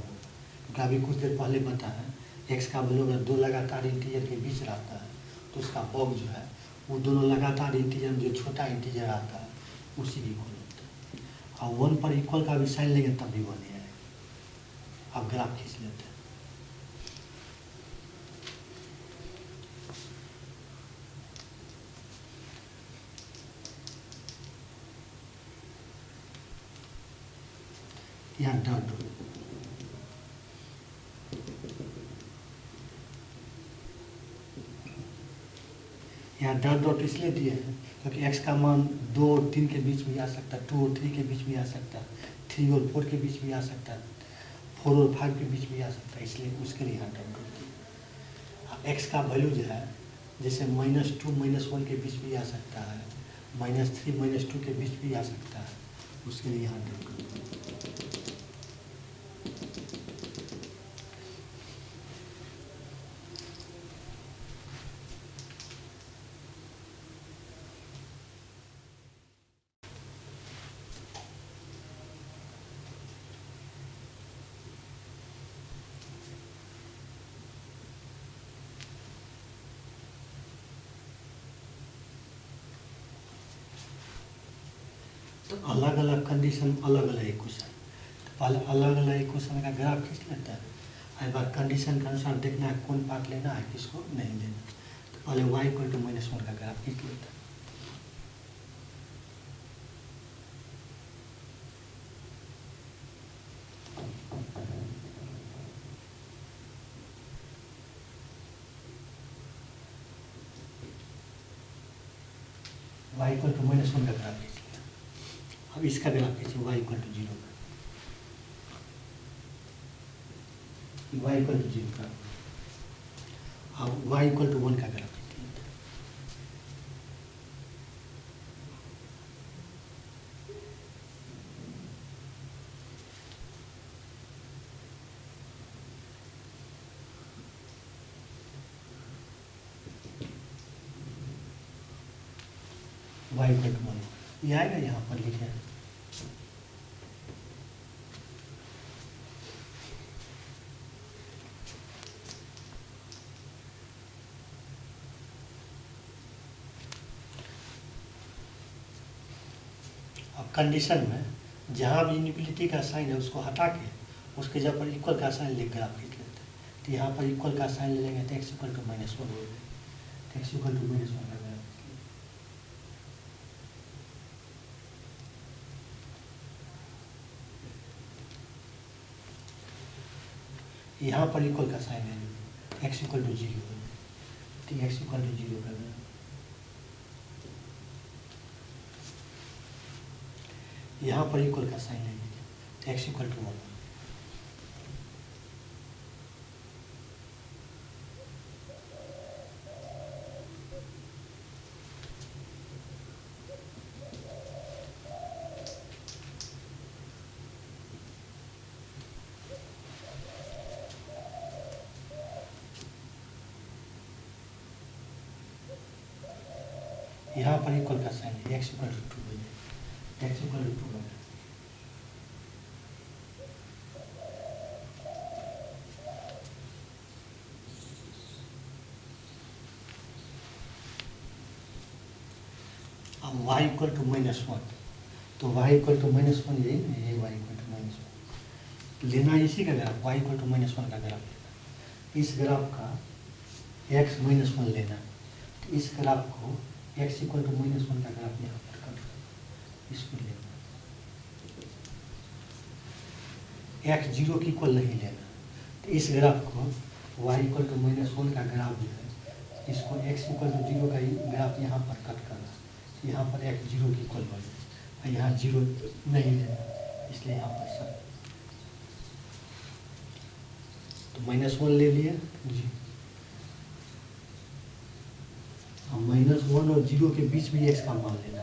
क्योंकि अभी कुछ देर पहले बताया x का वैल्यू अगर दो लगातार इंटीजर के बीच रहता है तो उसका बॉक्स जो है वो दोनों लगातार इंटीजर में जो छोटा इंटीजर आता है उसी की इक्वल होता है। और 1 पर इक्वल का भी साइन लेंगे तब भी 1 ही आएगा। अब ग्राफ खींच लेते हैं। यहाँ डॉट डॉट यहाँ डॉट डॉट इसलिए दिए हैं क्योंकि x का मान 2 और 3 के बीच भी आ सकता है, 2 और 3 के बीच भी आ सकता है, 3 और 4 के बीच भी आ सकता है, 4 और 5 के बीच भी आ सकता है, इसलिए उसके लिए यहाँ ड्रॉ कर दिया। एक्स का वैल्यू जो है जैसे -2 -1 के बीच भी आ सकता है, -3 -2 के बीच भी आ सकता है, उसके लिए यहाँ ड्रॉ कर दिया। तो अलग अलग कंडीशन, अलग अलग इक्वेशन, तो पहले अलग अलग इक्वेशन का ग्राफ खींच लेता है। एक बार कंडीशन के अनुसार देखना है कौन पार्ट लेना है, किसको नहीं लेना। तो पहले y = -1 का ग्राफ खींच लेता है। y = -1 का ग्राफ खींच लिया। अब इसका ग्राफ खींचिए y = 0 का, y = 0 का। अब y = 1 का ग्राफ खींच लेते हैं। y = 1 ये आएगा, यहाँ पर लिखे हैं। अब कंडीशन में जहाँ भी इनइक्वलिटी का साइन है उसको हटा के उसके जगह पर इक्वल का साइन लिख कर आप खींच लेते हैं। तो यहाँ पर इक्वल का साइन ले लेंगे तो x = -1 हो जाएगा। तो x = -1 का ग्राफ यहाँ पर इक्वल का साइन है, x = 0 हो जाएगा। तो x = 0 का ग्राफ, यहाँ पर इक्वल का साइन ले लीजिए, x = 1। यहाँ पर इक्वल का साइन है, x = 2 हो जाएगा, x = 2 हो जाएगा। अब y = -1, तो y = -1 यही ना, ये y = -1 लेना, इसी का ग्राफ y = -1 का ग्राफ लेना। इस ग्राफ का x -1 लेना, तो इस ग्राफ को x = -1 का ग्राफ यहाँ पर कर, इसको लेना। x 0 के इक्वल नहीं लेना, तो इस ग्राफ को y = -1 का ग्राफ जो है इसको x = 0 का ग्राफ यहाँ पर कट करना। यहाँ पर x 0 के इक्वल हो जाए, यहाँ 0 नहीं लेना, इसलिए यहाँ पर सब तो -1 ले लिए जी। अब -1 और 0 के बीच भी x का मान लेना।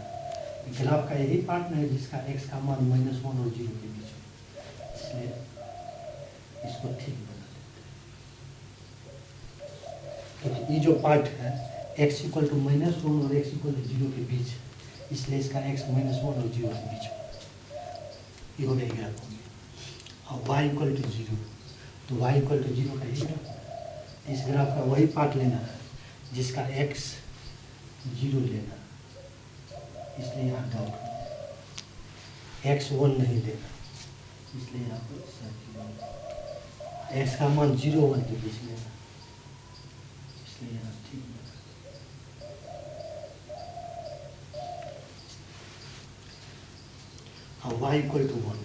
ग्राफ का यही पार्ट है जिसका x का मान -1 और 0 के बीच में, इसलिए इसको ठीक बना देते हैं। तो ये जो पार्ट है x = -1 और x = 0 के बीच, इसलिए इसका x -1 और 0 के बीच में ये हो गया ग्राफ हो गया। अब y = 0, तो y = 0 का ही ग्राफ, इस ग्राफ का वही पार्ट लेना है जिसका x 0 लेना, इसलिए यहाँ डाउट x 1 नहीं लेना, इसलिए यहाँ पर x का मान 0 1 के बीच लेना, इसलिए यहाँ ठीक है। अब y = 1,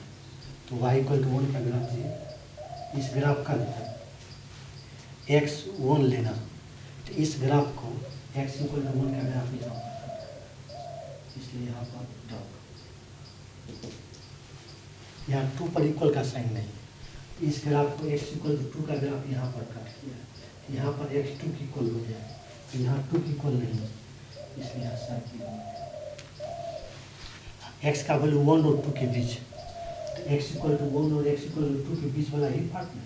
तो y = 1 का ग्राफ है। इस ग्राफ का x 1 लेना, तो इस ग्राफ को x = 1 का ग्राफ यहाँ पर, इसलिए यहाँ पर ड्रॉप। यहाँ 2 पर इक्वल का साइन नहीं है। इस ग्राफ को x इक्वल टू 2 का ग्राफ यहाँ पर काट दिया, यहाँ पर x 2 की इक्वल हो जाए, तो यहाँ 2 की इक्वल नहीं है, इसलिए यहाँ साइन की हो गया। x का वैल्यू 1 और 2 के बीच, तो x इक्वल टू 1 और x इक्वल टू 2 के बीच वाला ही पार्ट है,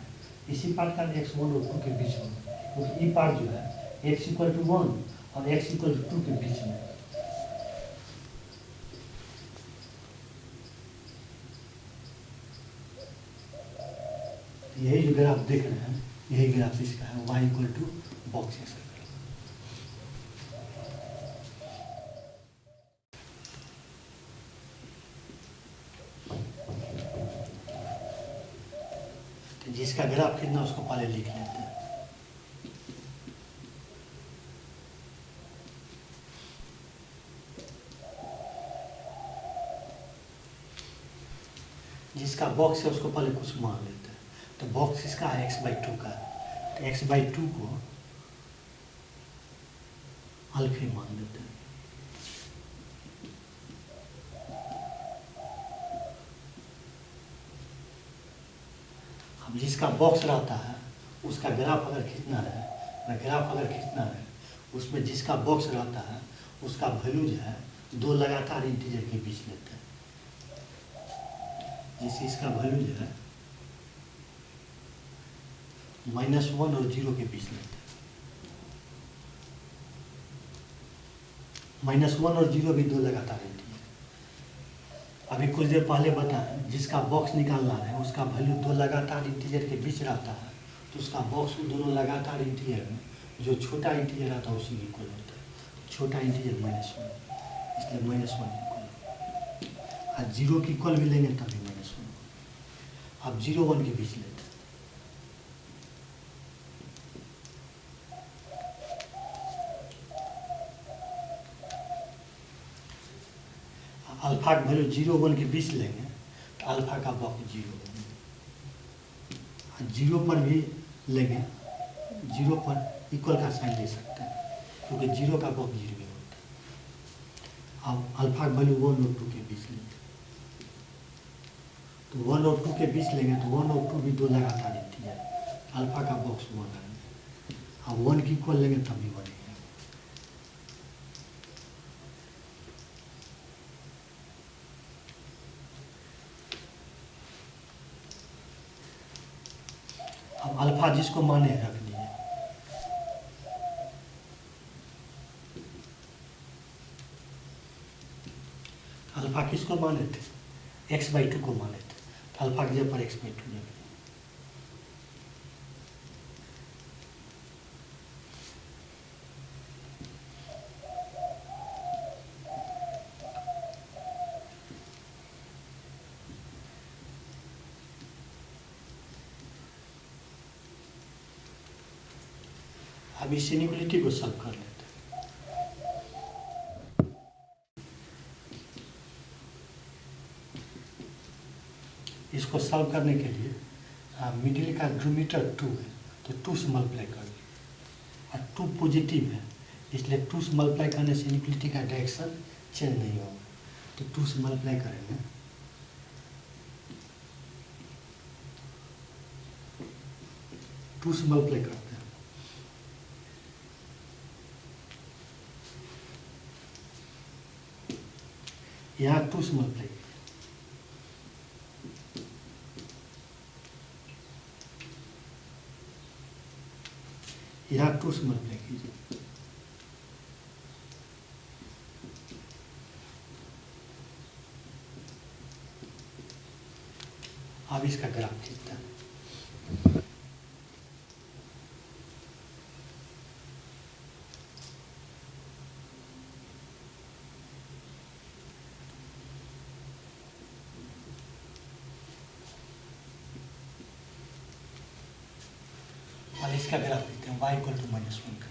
इसी पार्ट का x 1 और 2 के बीच होगा, क्योंकि ये पार्ट जो है x इक्वल टू 1 और x इक्वल टू 2 के बीच में। यही जो ग्राफ देख रहे हैं, यही ग्राफ इसका है, y equal to box X का। तो जिसका ग्राफ खींचना उसको पहले लिख लेते हैं। जिसका बॉक्स है उसको पहले कुछ मान लेते हैं। तो बॉक्स इसका है x/2 का, तो x/2 को अल्फे मान लेते हैं। अब जिसका बॉक्स रहता है उसका ग्राफ अगर खींचना है, उसमें जिसका बॉक्स रहता है उसका वैल्यू जो है 2 लगातार इंटीजर के बीच लेते हैं। जैसे इसका वैल्यू जो है -1 और 0 के बीच लेते हैं। -1 और 0 भी 2 लगातार इंटीजर। अभी कुछ देर पहले बताया जिसका बॉक्स निकालना है उसका वैल्यू 2 लगातार इंटीजर के बीच रहता है, तो उसका बॉक्स दोनों लगातार इंटीजर में जो छोटा इंटीजर आता है उसी इक्वल होता है। छोटा इंटीजर -1, इसलिए -1 इक्वल। और 0 की इक्वल भी लेंगे तभी -1। अब 0 1 के बीच लेते हैं। अल्फा का वैल्यू 0 1 के बीच लेंगे तो अल्फा का बॉक्स 0 होगा। 0 पर भी लेंगे, 0 पर इक्वल का साइन ले सकते हैं, क्योंकि 0 का बॉक्स 0 ही होता है। अब अल्फा का वैल्यू 1 और 2 के बीच लेंगे, तो 1 और 2 के बीच लेंगे तो 1 और 2 भी 2 लगातार इंटीजर, अल्फा का बॉक्स 1 है। अब 1 की इक्वल लेंगे तभी 1 है। अब अल्फा जिसको माने रख लीजिए। अल्फा किसको माने थे? x/2 को माने थे, तो अल्फा की जगह पर x/2 लिख लीजिए। अब इस इनइक्वालिटी को सॉल्व कर लेते हैं। इसको सॉल्व करने के लिए मिडिल का ड्यूमीटर 2 है, तो 2 से मल्टीप्लाई कर लीजिए, और 2 पॉजिटिव है, इसलिए 2 से मल्टीप्लाई करने से इनइक्वालिटी का डायरेक्शन चेंज नहीं होगा। तो 2 से मल्टीप्लाई करेंगे, 2 से मल्टीप्लाई करते हैं, यहाँ 2 से मल्टीप्लाई, यहाँ 2 से मल्टीप्लाई कीजिए। अब इसका ग्राफ खींचता है। और इसका ग्राफ लिखते हैं y इक्वल टू -1 का।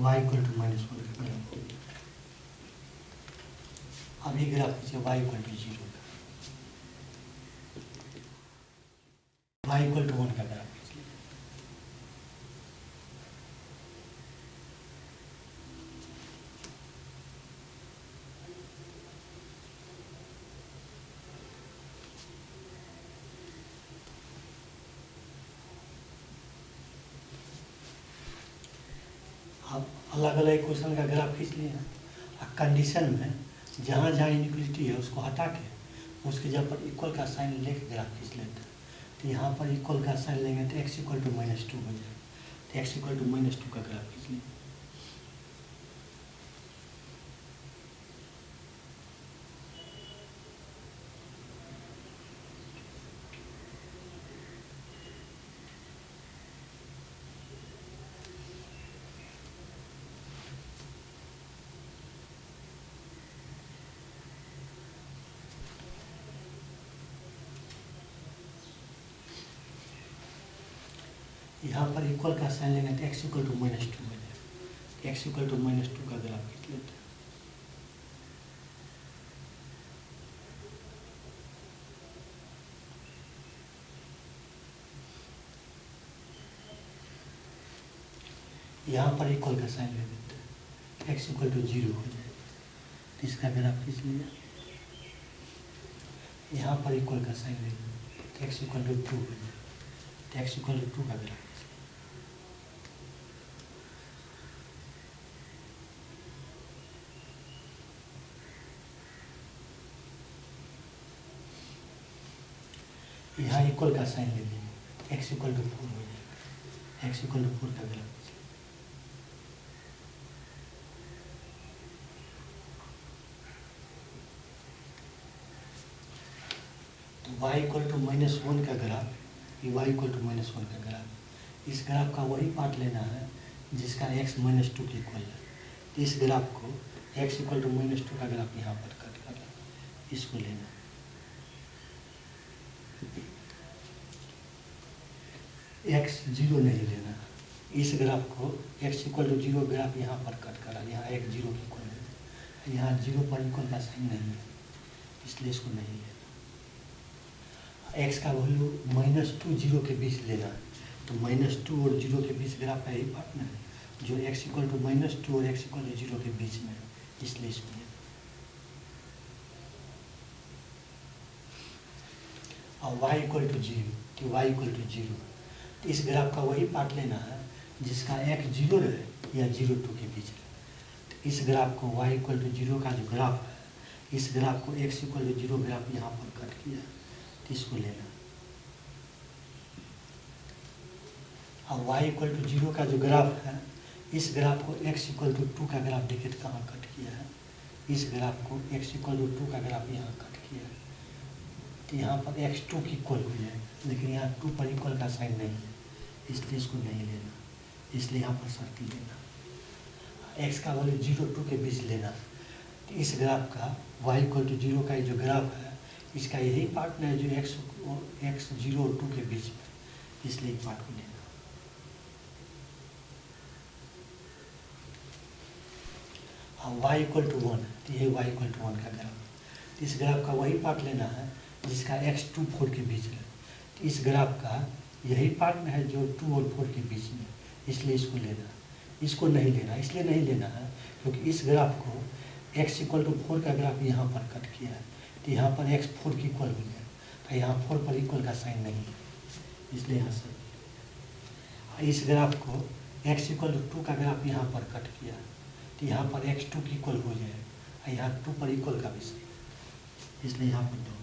y इक्वल टू -1 का ग्राफ हो गया। अब ये ग्राफ खींचे y इक्वल टू 0 का, y इक्वल टू 1 का ग्राफ खींच लीजिए। अब अलग अलग इक्वेशन का ग्राफ खींच लिए हैं। कंडीशन में जहाँ जहाँ इनइक्वलिटी है उसको हटा के उसके जगह पर इक्वल का साइन लेके ग्राफ खींच लेते हैं। तो यहाँ पर इक्वल का साइन लेंगे तो x इक्वल टू -2 हो जाएगा। तो x इक्वल टू -2 का ग्राफ खींच लेंगे। यहाँ पर इक्वल का साइन लेंगे तो x इक्वल टू -2 हो जाएगा। x इक्वल टू -2 का ग्राफ खींच लेते हैं। यहाँ पर इक्वल का साइन ले देते हैं, x इक्वल टू 0 हो जाएगा। तो इसका ग्राफ खींच लिया। यहाँ पर इक्वल का साइन ले देते हैं, x इक्वल टू 2 हो जाएगा। तो x इक्वल टू 2 का ग्राफ खींच लिया। यहाँ इक्वल का साइन ले लेंगे, x इक्वल टू 4 हो जाएगा। x इक्वल टू 4 का ग्राफ खींच लिया। तो y इक्वल टू -1 का ग्राफ, ये y इक्वल टू -1 का ग्राफ, इस ग्राफ का वही पार्ट लेना है जिसका x -2 के इक्वल है। तो इस ग्राफ को x इक्वल टू -2 का ग्राफ यहाँ पर कट करना, इसको लेना। x 0 नहीं लेना। इस ग्राफ को x इक्वल टू 0 ग्राफ यहाँ पर कट करा, यहाँ x 0 के इक्वल है, यहाँ 0 पर इक्वल का साइन नहीं है, इसलिए इसको नहीं लेना। x का वैल्यू -2 0 के बीच लेना है। तो -2 और 0 के बीच ग्राफ का यही पार्टनर है जो x इक्वल टू -2 और x इक्वल टू 0 के बीच में है, इसलिए इसको लेना। और y इक्वल टू 0, तो y इक्वल टू 0, तो इस ग्राफ का वही पार्ट लेना है जिसका x 0 रहे या 0 2 के बीच रहे। तो इस ग्राफ को y इक्वल टू 0 का जो ग्राफ है, इस ग्राफ को x इक्वल टू 0 ग्राफ यहाँ पर कट किया, तो इसको लेना। और y इक्वल टू 0 का जो ग्राफ है, इस ग्राफ को x इक्वल टू 2 का ग्राफ देखिए कहाँ कट किया है, इस ग्राफ को x इक्वल टू 2 का ग्राफ यहाँ कट किया है। तो यहाँ पर x 2 की इक्वल हो जाएगा, लेकिन यहाँ 2 पर इक्वल का साइन नहीं है, इसलिए इसको नहीं लेना, इसलिए यहाँ पर सर्किल लेना। x का वैल्यू 0 2 के बीच लेना। तो इस ग्राफ का y इक्वल टू 0 का जो ग्राफ है, इसका यही पार्टनर है जो x 0 और 2 के बीच में, इसलिए एक पार्ट को लेना। और y इक्वल टू 1, तो ये y इक्वल टू 1 का ग्राफ। इस ग्राफ का वही पार्ट लेना है जिसका x 2 4 के बीच है। तो इस ग्राफ का यही पार्टनर है जो 2 और 4 के बीच में, इसलिए इसको लेना। इसको नहीं लेना, इसलिए नहीं लेना है क्योंकि इस ग्राफ को x इक्वल टू 4 का ग्राफ यहाँ पर कट किया है, तो यहाँ पर x 4 की इक्वल हो जाए, तो यहाँ 4 पर इक्वल का साइन नहीं है, इसलिए यहाँ से। इस ग्राफ को x इक्वल टू 2 का ग्राफ यहाँ पर कट किया, तो यहाँ पर x 2 की इक्वल हो जाए, यहाँ 2 पर इक्वल का भी साइन, इसलिए यहाँ पर 2।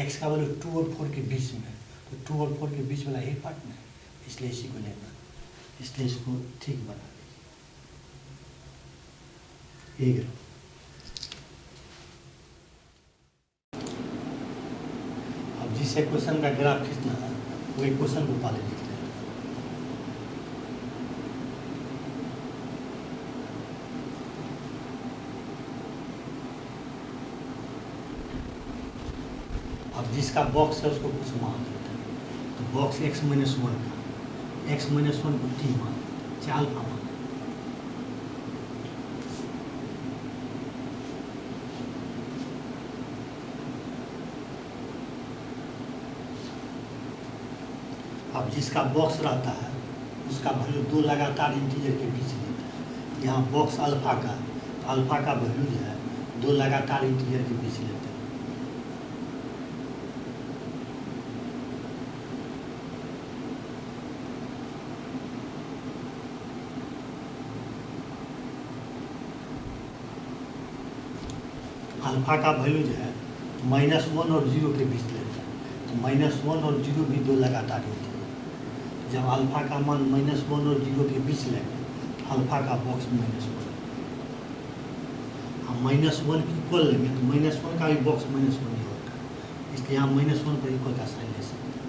x का वैल्यू 2 और 4 के बीच में है, तो 2 और 4 के बीच वाला यही पार्टनर है, इसलिए इसी को लेना, इसलिए इसको ठीक बना दीजिए। एक अब जिस इक्वेशन का ग्राफ खींचना है वो इक्वेशन को पहले लिखते हैं। अब जिसका बॉक्स है उसको कुछ मान देते हैं, तो बॉक्स x - 1 का x - 1 को t मान, चाल मान। अब जिसका बॉक्स रहता है उसका वैल्यू दो लगातार इंटीजर के बीच लेता है। यहाँ बॉक्स अल्फा का, तो अल्फा का वैल्यू जो है दो लगातार इंटीजर के बीच लेता है। अल्फा का वैल्यू जो है -1 और 0 के बीच लेता है, तो -1 और 0 भी दो लगातार इंटीजर। जब अल्फा का मान -1 और 0 के बीच लेंगे तो अल्फा का बॉक्स -1, हम -1 की इक्वल लेंगे तो -1 का भी बॉक्स -1 ही होगा, इसलिए हम -1 पर इक्वल का साइन ले सकते हैं।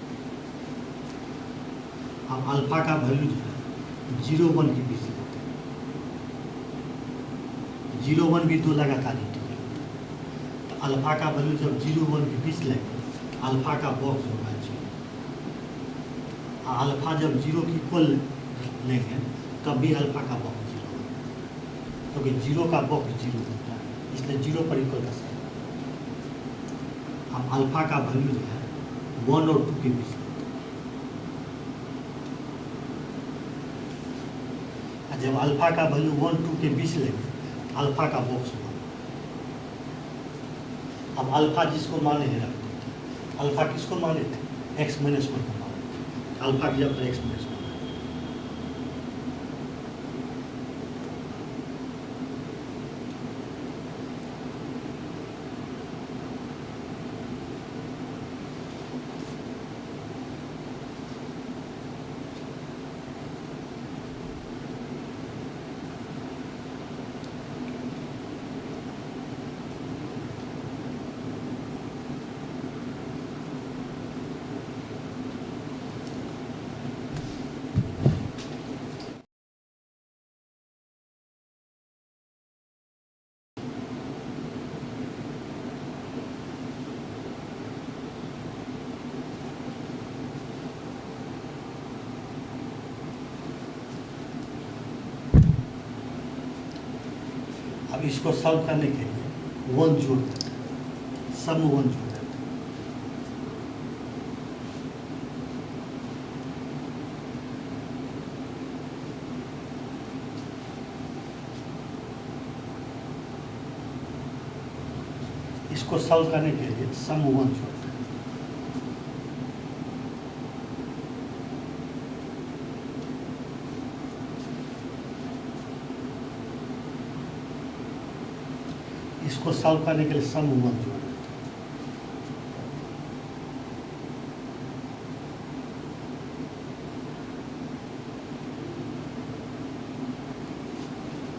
अब अल्फा का वैल्यू जो है 0-1 के बीच लेते हैं, 0-1 भी दो लगातार इंटीजर। तो अल्फा का वैल्यू जब 0-1 के बीच लेंगे तो अल्फा का बॉक्स होगा 0। अल्फा जब 0 की इक्वल लेंगे तब भी अल्फा का बॉक्स 0 होगा, क्योंकि 0 का बॉक्स 0 होता है, इसलिए 0 पर इक्वल का साइन। अब अल्फा का वैल्यू जो है 1 और 2 के बीच लेते हैं। जब अल्फा का वैल्यू 1-2 के बीच लेंगे तो अल्फा का बॉक्स होगा। अब अल्फा जिसको माने हैं रख देते हैं। अल्फा किसको माने थे? x-1 को माने थे। अल्फा की जब x-1 अब इसको सॉल्व करने के लिए 1 जोड़ देते हैं, सम 1 जोड़ देते हैं। इसको सॉल्व करने के लिए सम 1 जोड़ देते हैं। इसको सॉल्व करने के लिए सम 1 जोड़ देते हैं।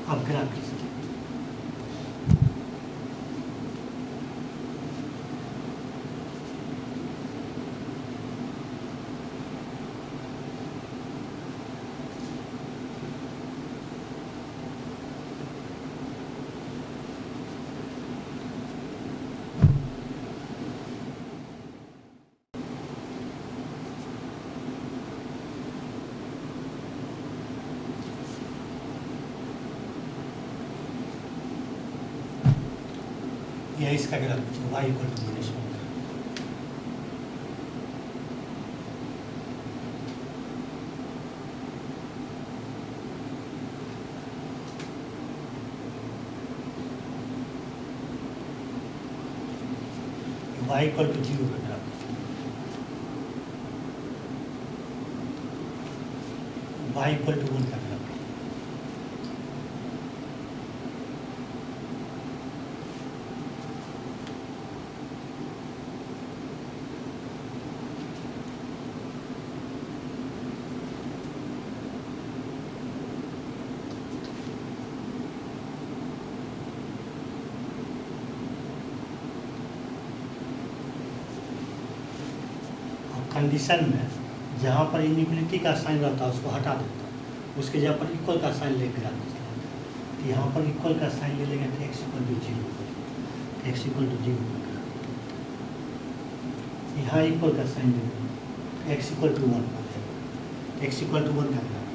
अब ग्राफ खींचते हैं। यह इसका ग्राफ y = -1। y = 0 का ग्राफ, y = 1 का ग्राफ। कंडीशन में जहाँ पर इनइक्वलिटी का साइन रहता है उसको हटा देता है, उसके जगह पर इक्वल का साइन लेकर ग्राफ खींचता है। तो यहाँ पर इक्वल का साइन ले लेंगे तो x = 0, x = 0। यहाँ इक्वल का साइन ले लेंगे x = 1, x = 1 का ग्राफ।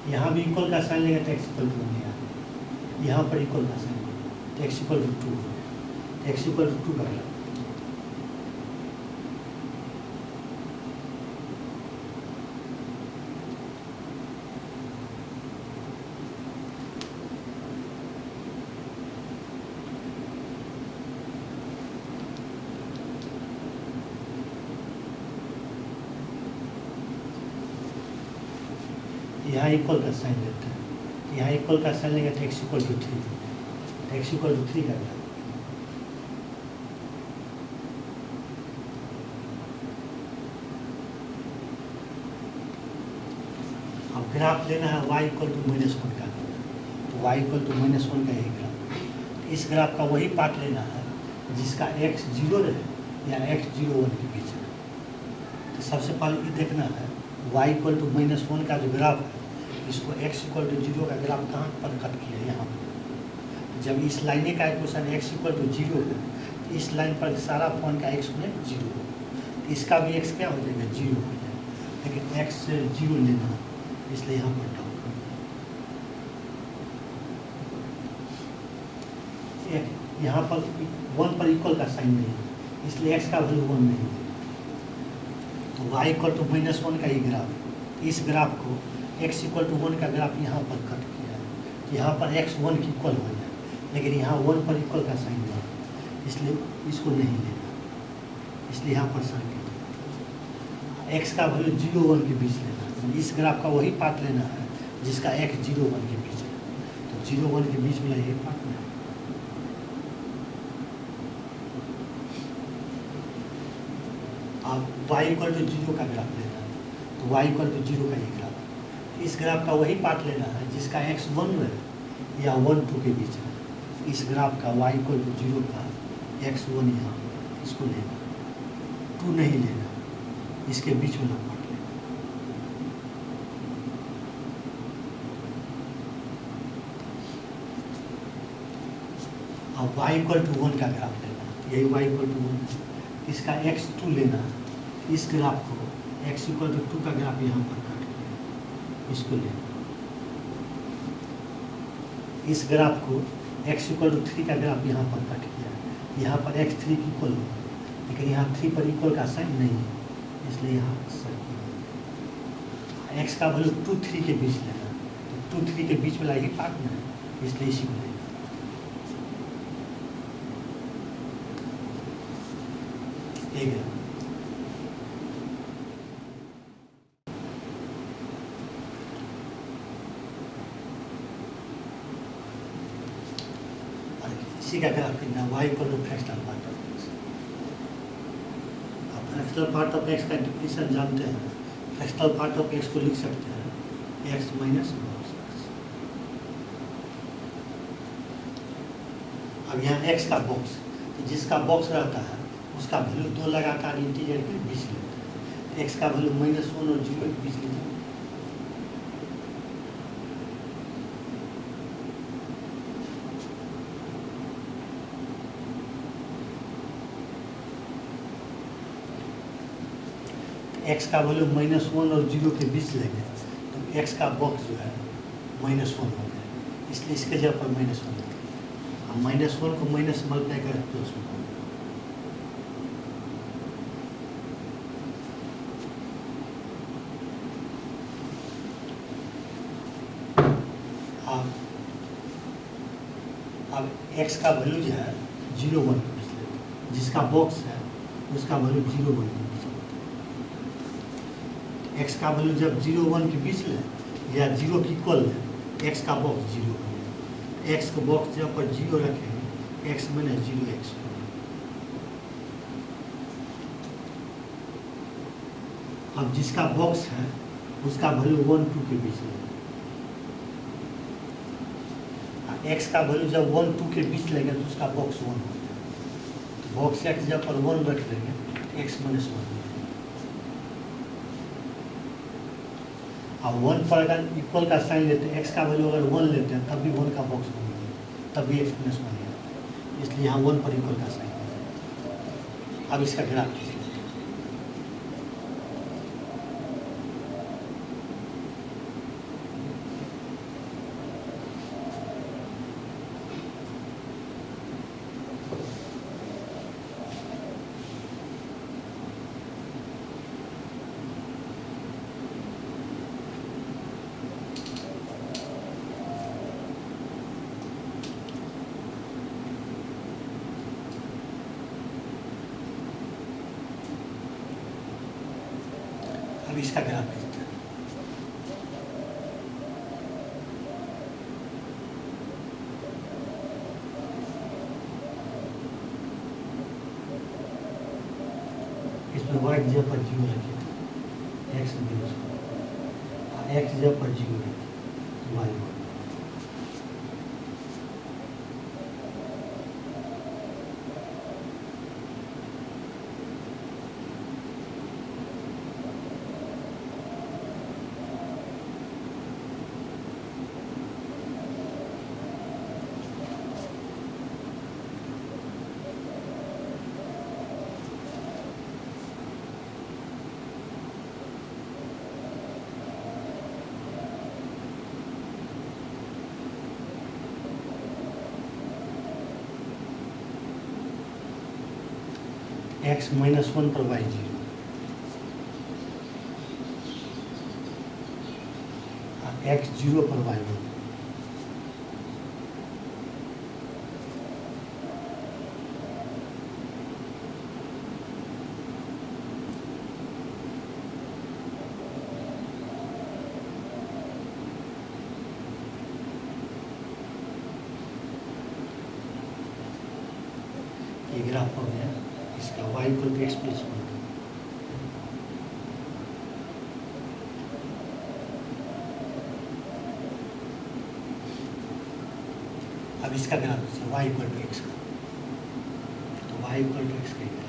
यहाँ भी इक्वल का साइन लेंगे तो x = 1 नहीं आएगा। यहाँ पर इक्वल का साइन तो x इक्वल टू 2 हो गया, x इक्वल टू 2 का ग्राफ। यहाँ इक्वल का साइन लेते हैं, यहाँ इक्वल का साइन लेंगे तो x इक्वल टू 3, तो x इक्वल टू 3 का ग्राफ। अब ग्राफ लेना है y इक्वल टू -1 का, तो y इक्वल टू -1 का यही ग्राफ। इस ग्राफ का वही पार्ट लेना है जिसका x 0 रहे या x 0 1 के बीच में। तो सबसे पहले ये देखना है y इक्वल टू -1 का जो ग्राफ है, इसको x इक्वल टू 0 का ग्राफ कहाँ पर कट किया है, यहाँ पर। जब इस लाइन का इक्वेशन x इक्वल टू 0 है, तो इस लाइन पर सारा पॉइंट का एक्सपोनेंट 0 हो, तो इसका भी x क्या हो जाएगा, 0 हो जाएगा। लेकिन x 0 लेना है, इसलिए यहाँ पर डाउन यहाँ पर 1 पर इक्वल का साइन नहीं है, इसलिए x का वैल्यू 1 नहीं है। तो y इक्वल टू -1 का ये ग्राफ, इस ग्राफ को x इक्वल टू 1 का ग्राफ यहाँ पर कट किया है, तो यहाँ पर x 1 की इक्वल हो जाए, लेकिन यहाँ 1 पर इक्वल का साइन नहीं है, इसलिए इसको नहीं लेना, इसलिए यहाँ पर सर्किट x का वैल्यू 0 1 के बीच लेना है। इस ग्राफ का वही पार्ट लेना है जिसका x 0 1 के बीच है, तो 0 1 के बीच में यही पार्ट लेना है। अब y इक्वल टू 0 का ग्राफ लेना है, तो y इक्वल टू 0 का ये ग्राफ। इस ग्राफ का वही पार्ट लेना है जिसका x 1 रहे या 1 2 के बीच में। इस ग्राफ का y इक्वल टू 0 का x 1 यहाँ, इसको लेना, 2 नहीं लेना, इसके बीच में पार्ट लेना। अब y इक्वल टू 1 का ग्राफ लेना, यही y इक्वल टू 1, इसका x 2 लेना है। इस ग्राफ को x इक्वल टू 2 का ग्राफ यहाँ पर काट किया, इसको लेना। इस ग्राफ को x इक्वल टू 3 का ग्राफ यहाँ पर कट किया, यहाँ पर x 3 की इक्वल हो, लेकिन यहाँ 3 पर इक्वल का साइन नहीं है, इसलिए यहाँ x का वैल्यू 2 3 के बीच लेना, तो 2 3 के बीच वाला ही पार्ट में है, इसलिए इसी को लेना। ठीक है, इसी का ग्राफ करना y equal to fractional part of x। आप फ्रैक्शनल पार्ट ऑफ x का डेफिनेशन जानते हैं, फ्रैक्शनल पार्ट ऑफ x को लिख सकते हैं x माइनस cos x। अब यहाँ x का बॉक्स, तो जिसका बॉक्स रहता है उसका वैल्यू 2 लगातार इंटीजर के बीच लेते हैं। x का वैल्यू -1 और 0 के बीच लेते हैं। x का वैल्यू -1 और 0 के बीच लेंगे, तो x का बॉक्स जो है -1 हो गया, इसलिए इसके जगह पर -1 लेंगे। अब -1 को माइनस मल्टीप्लाई कर प्लस में, अब x का वैल्यू जो है 0 1 के बीच लेते हैं, जिसका बॉक्स है उसका वैल्यू 0 1 के बीच लेते हैं। x का वैल्यू जब 0 1 के बीच ले या 0 की इक्वल है, x का बॉक्स 0 हो गया। x का बॉक्स जब पर 0 रखेंगे, x माइनस 0 x। अब जिसका बॉक्स है उसका वैल्यू 1 2 के बीच लेंगे। x का वैल्यू जब 1 2 के बीच लेंगे तो उसका बॉक्स 1 हो जाएगा। बॉक्स x जब पर 1 रख देंगे तो x माइनस 1 हो जाएगा। अब 1 पर अगर इक्वल का साइन लेते हैं, x का वैल्यू अगर 1 लेते हैं तब भी 1 का बॉक्स बन जाएगा, तब भी x माइनस 1 है, इसलिए यहाँ 1 पर इक्वल का साइन है। अब इसका ग्राफ खींच लेते हैं। अब इसका ग्राफ खींचते हैं। इसमें y जगह पर 0 रखे थे, x माइनस 1, x जगह पर 0 रखे y 1। x माइनस 1 पर y 0, x 0 पर y 1। ये ग्राफ हो गया इसका y equal to x plus 1। अब इसका ग्राफ है y इक्वल टू एक्स का, तो y इक्वल टू एक्स का graph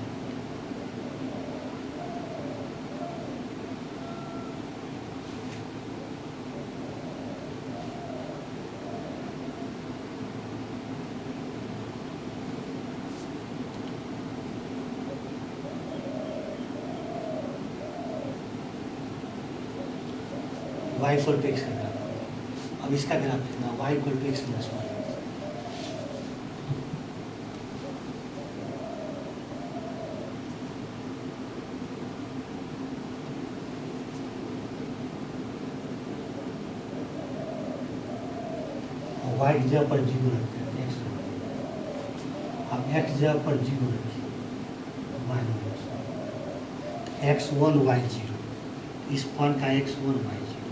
y equal to X का ग्राफ। अब इसका ग्राफ लिखना y equal to x minus 1। y की जगह पर 0 रखते हैं, x। अब x जगह पर 0 रखिए, y माइनस 1, x1 y 0, इस पॉइंट का x1 y 0,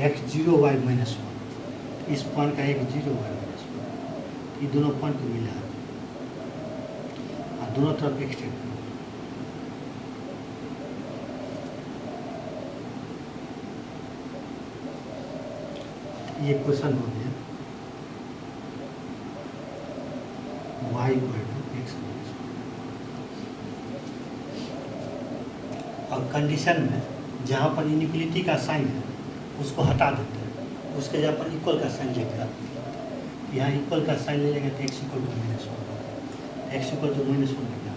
x0 y minus 1, इस पॉइंट का x0 y माइनस 1। ये दोनों पॉइंट को मिला और दोनों तरफ एक्सटेंड करो। ये क्वेश्चन हो गया y equal to x minus 1। और कंडीशन में जहाँ पर इनइक्वलिटी का साइन है उसको हटा देते हैं, उसके जगह पर इक्वल का साइन लेकर यहाँ इक्वल का साइन ले लेंगे तो x equal to minus 1, x equal to minus 1 लगा।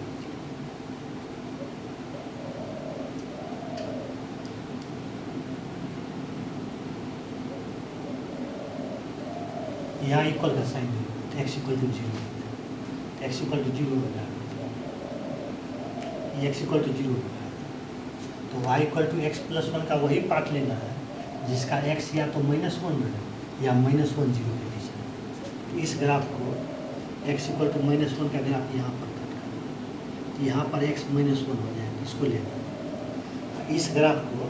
यहाँ इक्वल का साइन है तो x equal to 0, x equal to 0 लगा, ये x इक्वल टू 0 लगा। तो y equal to x plus 1 का वही पार्ट लेना है जिसका x या तो माइनस 1 है या माइनस 1 0 के बीच है। इस ग्राफ को x इक्वल टू माइनस 1 का ग्राफ यहाँ पर कट करना, तो यहाँ पर x माइनस 1 हो जाएगा, इसको लेना। इस ग्राफ को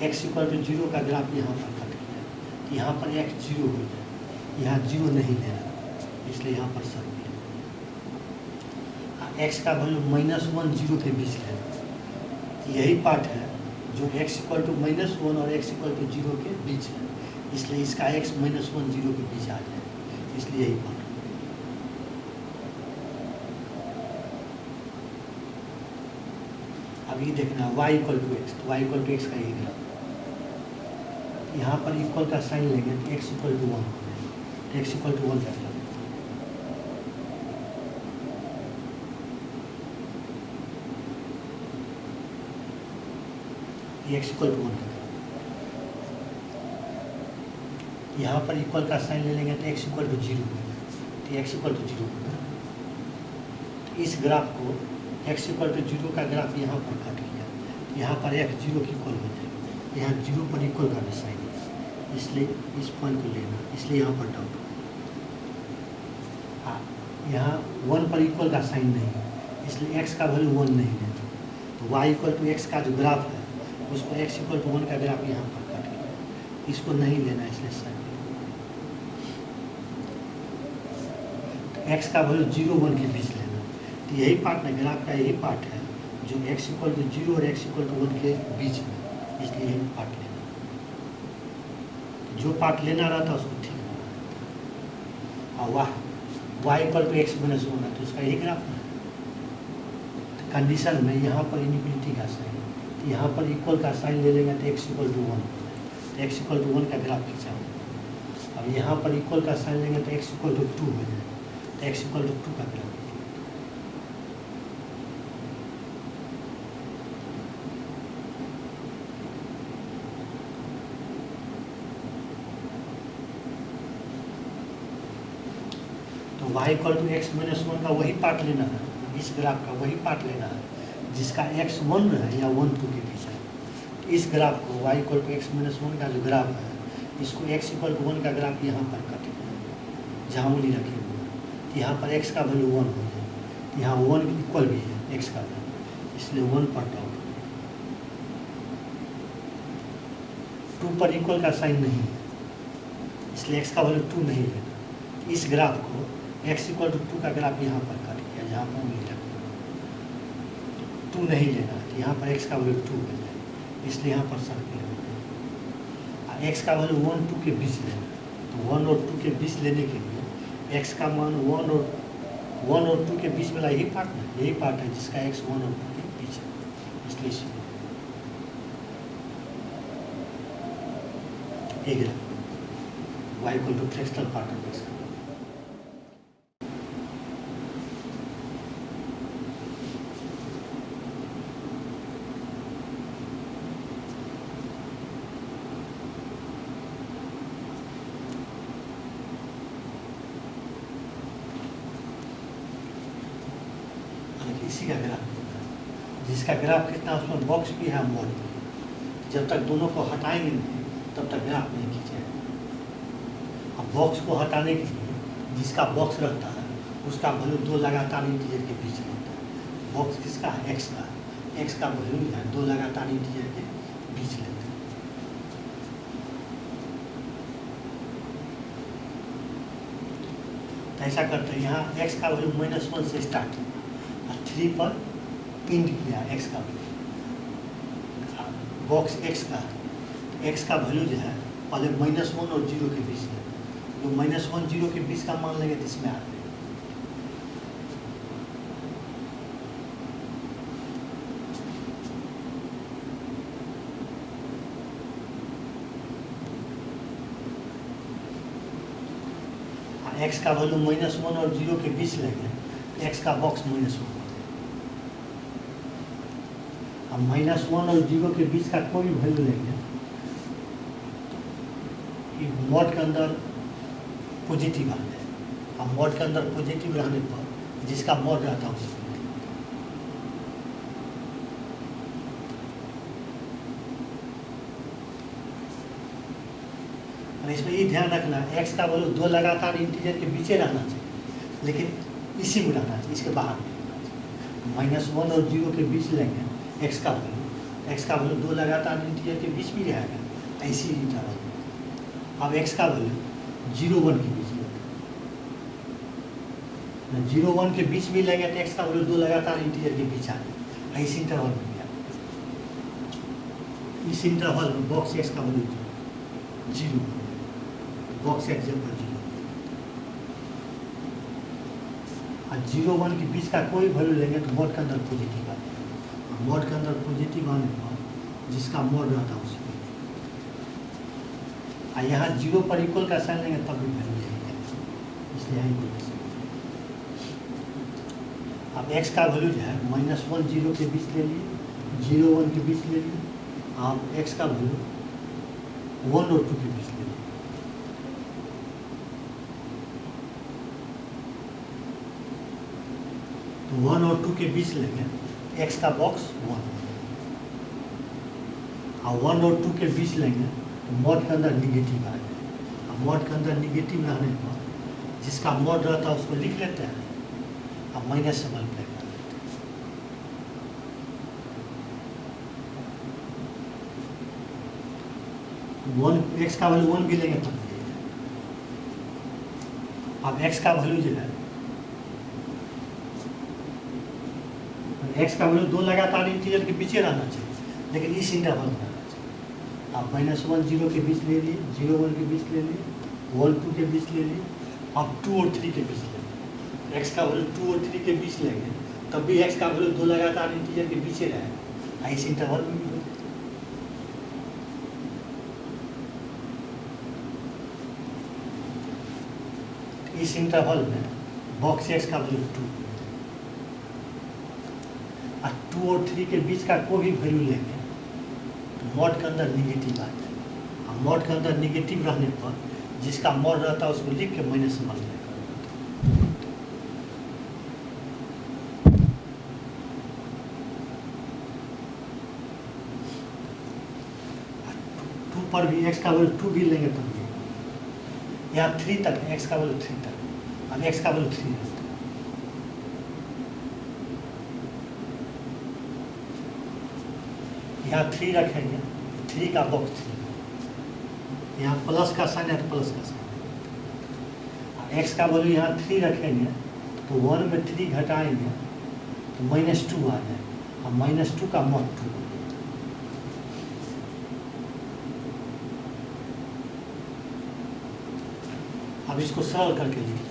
x इक्वल टू 0 का ग्राफ यहाँ पर कट किया, तो यहाँ पर x 0 हो जाए, यहाँ 0 नहीं लेना, इसलिए यहाँ पर सर x का वैल्यू माइनस 1 0 के बीच लेना। यही पार्ट है जो x इक्वल टू माइनस 1 और x इक्वल टू 0 के बीच है, इसलिए इसका x माइनस 1 0 के बीच आ जाए, इसलिए यही पार्ट। अब ये देखना y इक्वल टू एक्स, तो y इक्वल टू एक्स का ये ग्राफ, यहाँ पर इक्वल का साइन लेंगे तो x इक्वल टू 1 हो जाएगा, x इक्वल टू 1 रखना। x इक्वल टू 1 यहाँ पर इक्वल का साइन ले लेंगे तो x इक्वल टू 0, तो x इक्वल टू 0 होगा। इस ग्राफ को x इक्वल टू 0 का ग्राफ यहाँ पर काट किया, यहाँ पर x 0 की इक्वल हो जाएगा, यहाँ 0 पर इक्वल का भी साइन है, इसलिए इस पॉइंट को लेना, इसलिए यहाँ पर डाउट। हाँ, यहाँ 1 पर इक्वल का साइन नहीं है, इसलिए x का वैल्यू 1 नहीं लेना, तो तो y इक्वल टू एक्स का जो ग्राफ है उसको x इक्वल टू 1 का ग्राफ यहाँ पर काट लिया, इसको नहीं लेना इसलिए साइन। x का वैल्यू 0 1 के बीच लेना, तो यही पार्ट ना ग्राफ का यही पार्ट है जो x इक्वल टू 0 और x इक्वल टू 1 के बीच में, इसलिए यही पार्ट लेना। जो पार्ट लेना रहता है उसको ठीक होना, और y equal to x minus 1 है तो उसका यही ग्राफ है। तो कंडीशन में यहाँ पर इनइक्वलिटी का साइन, तो यहाँ पर इक्वल का साइन ले लेंगे तो x इक्वल टू 1, तो x इक्वल टू 1 का ग्राफ खींचा होगा। अब यहाँ पर इक्वल का साइन लेंगे तो x इक्वल टू 2 हो जाएगा, तो x इक्वल टू 2 का ग्राफ। तो y equal to x minus 1 का वही पार्ट लेना है, इस ग्राफ का वही पार्ट लेना है जिसका x 1 है या 1 2 के बीच है। तो इस ग्राफ को y equal to x minus 1 का जो ग्राफ है इसको x इक्वल टू 1 का ग्राफ यहाँ पर कट जहाँ उंगली रखे हुए हैं, तो यहाँ पर x का वैल्यू 1 हो जाए, तो यहाँ 1 इक्वल भी है x का वैल्यू, इसलिए 1 पर डाउट। 2 पर इक्वल का साइन नहीं है इसलिए x का वैल्यू 2 नहीं लेना। इस ग्राफ को x इक्वल टू 2 का ग्राफ यहाँ पर काट किया जहाँ पर उंगली रखे 2 नहीं लेना, तो यहाँ पर x का वैल्यू 2 हो जाए, इसलिए यहाँ पर सर्किल हो गया। x का वैल्यू 1 2 के बीच लेना, तो 1 और 2 के बीच लेने के लिए x का मान 1 और 2 के बीच वाला यही पार्ट है, यही पार्ट है जिसका x 1 और 2 के बीच है, इसलिए एक y equal to fractional part of x। इसी का ग्राफ जिसका ग्राफ कितना उसमें बॉक्स भी है मोड भी, जब तक दोनों को हटाएंगे नहीं तब तक ग्राफ नहीं खींचेगा। अब बॉक्स को हटाने के लिए जिसका बॉक्स रहता है उसका वैल्यू 2 लगातार इंटीजर के बीच रहता है। बॉक्स किसका है? x का, x का वैल्यू है 2 लगातार इंटीजर के बीच लेते हैं। तो ऐसा करते हैं, यहाँ x का वैल्यू -1 से स्टार्ट है और 3 पर पिंड किया x का वैल्यू, बॉक्स x का है, x का वैल्यू जो है पहले -1 और 0 के बीच है, जो -1 0 के बीच का मान लेंगे तो इसमें आ जाएगा। x का वैल्यू -1 और 0 के बीच लेंगे तो x का बॉक्स -1 हो जाएगा। अब -1 और 0 के बीच का कोई वैल्यू लेंगे कि मॉड के अंदर पॉजिटिव आ जाए। अब मॉड के अंदर पॉजिटिव रहने पर जिसका मॉड रहता है उसमें इसमें ये ध्यान रखना है x का वैल्यू 2 लगातार इंटीजर के बीच रहना चाहिए, लेकिन इसी में रहना चाहिए, इसके बाहर नहीं रहना चाहिए। -1 और 0 के बीच लेंगे x का वैल्यू 2 लगातार इंटीजर के बीच भी रहेगा, ऐसी इंटरवल में। अब x का वैल्यू 0 1 के बीच लेंगे, 0 1 के बीच भी लेंगे तो x का वैल्यू 2 लगातार इंटीजर के बीच आ जाएगा, ऐसी इंटरवल में भी आएगा। इस इंटरवल में बॉक्स x का वैल्यू 0, बॉक्स एग्जाम्पल 0 और 0 1 के बीच का कोई वैल्यू लेंगे तो मॉड के अंदर पॉजिटिव आ जाएगा। मॉड के अंदर पॉजिटिव आने पर जिसका मॉड रहता है उसमें, और यहाँ 0 पर इक्वल का साइन लेंगे तब भी वैल्यू लेंगे, इसलिए यहाँ इक्वल का साइन। अब x का वैल्यू जो है -1 0 के बीच ले लिए, 0 1 के बीच ले लिए, आप x का वैल्यू 1 और 2 के बीच ले लिए। तो 1 और 2 के बीच लेंगे x का बॉक्स 1, और 1 और 2 के बीच लेंगे तो मॉड के अंदर निगेटिव आ जाएगा। अब मॉड के अंदर निगेटिव रहने पर जिसका मॉड रहता है उसको लिख लेते हैं, अब माइनस से मल्टीप्लाई कर लेते हैं। वन एक्स का वैल्यू 1 भी लेंगे तब भी। अब एक्स का वैल्यू जो है, एक्स का वैल्यू 2 लगातार इंटीजर के बीच रहना चाहिए, लेकिन इस इंटरवल में रहना चाहिए। आप -1 0 के बीच ले लिए, 0 1 के बीच ले लिए, 1 2 के बीच ले लिए, आप 2 और 3 के बीच ले लिए। एक्स का वैल्यू 2 और 3 के बीच लेंगे तब भी एक्स का वैल्यू 2 लगातार इंटीजर के पीछे रहेगा, इस इंटरवल में भी होगा। इस इंटरवल में बॉक्स एक्स का वैल्यू 2 और 2 और 3 के बीच का कोई भी वैल्यू लेंगे तो मॉड के अंदर निगेटिव आ जाएगा। और मॉड के अंदर निगेटिव रहने पर जिसका मॉड रहता है उसको लिख के माइनस मान लेगा। 2 पर भी एक्स का वैल्यू 2 भी लेंगे तब भी यहाँ 3 तक एक्स का वैल्यू 3 तक, अब एक्स का वैल्यू 3 है। यहाँ 3 रखेंगे, 3 का बॉक्स 3, यहाँ प्लस का साइन है तो प्लस का साइन। एक्स का वैल्यू यहाँ 3 रखेंगे तो 1 में 3 घटाएंगे तो -2 आ जाएगा, और -2 का मॉड 2। अब इसको सरल करके लिख लेंगे।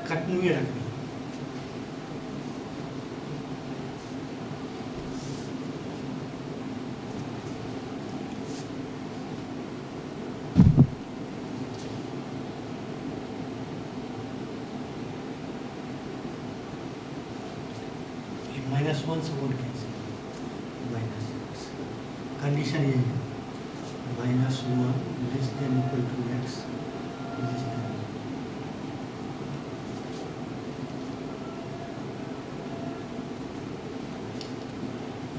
कंटिन्यू रखेंगे, -1 से 1 कैंसिल, -6 कंडीशन यही है, -1 less than equal to x less than.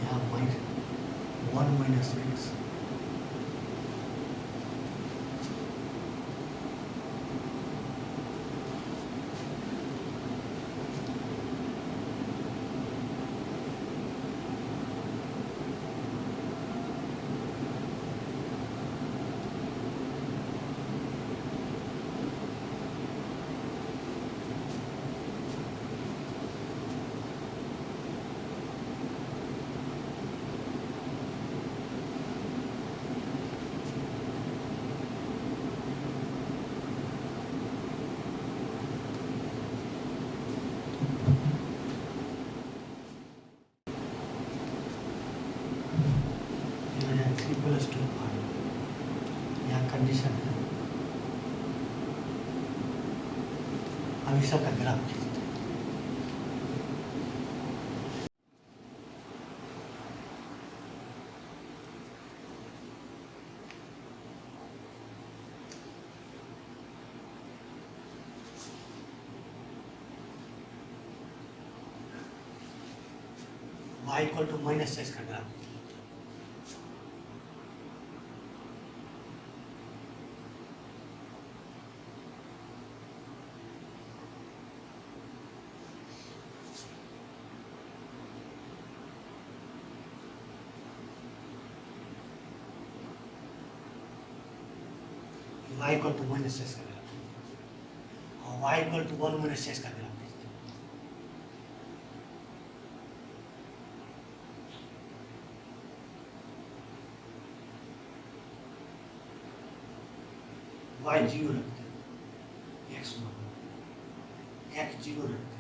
यहाँ 1 माइनस एक्स +2 यहाँ कंडीशन है। अब इस सब का ग्राफ खींचते हैं। y इक्वल टू -6 का ग्राफ। y इक्वल टू -6 का ग्राफ और y इक्वल टू 1 - 6 का ग्राफ खींचते हैं। y 0 रखते हैं, x 0 रखते हैं।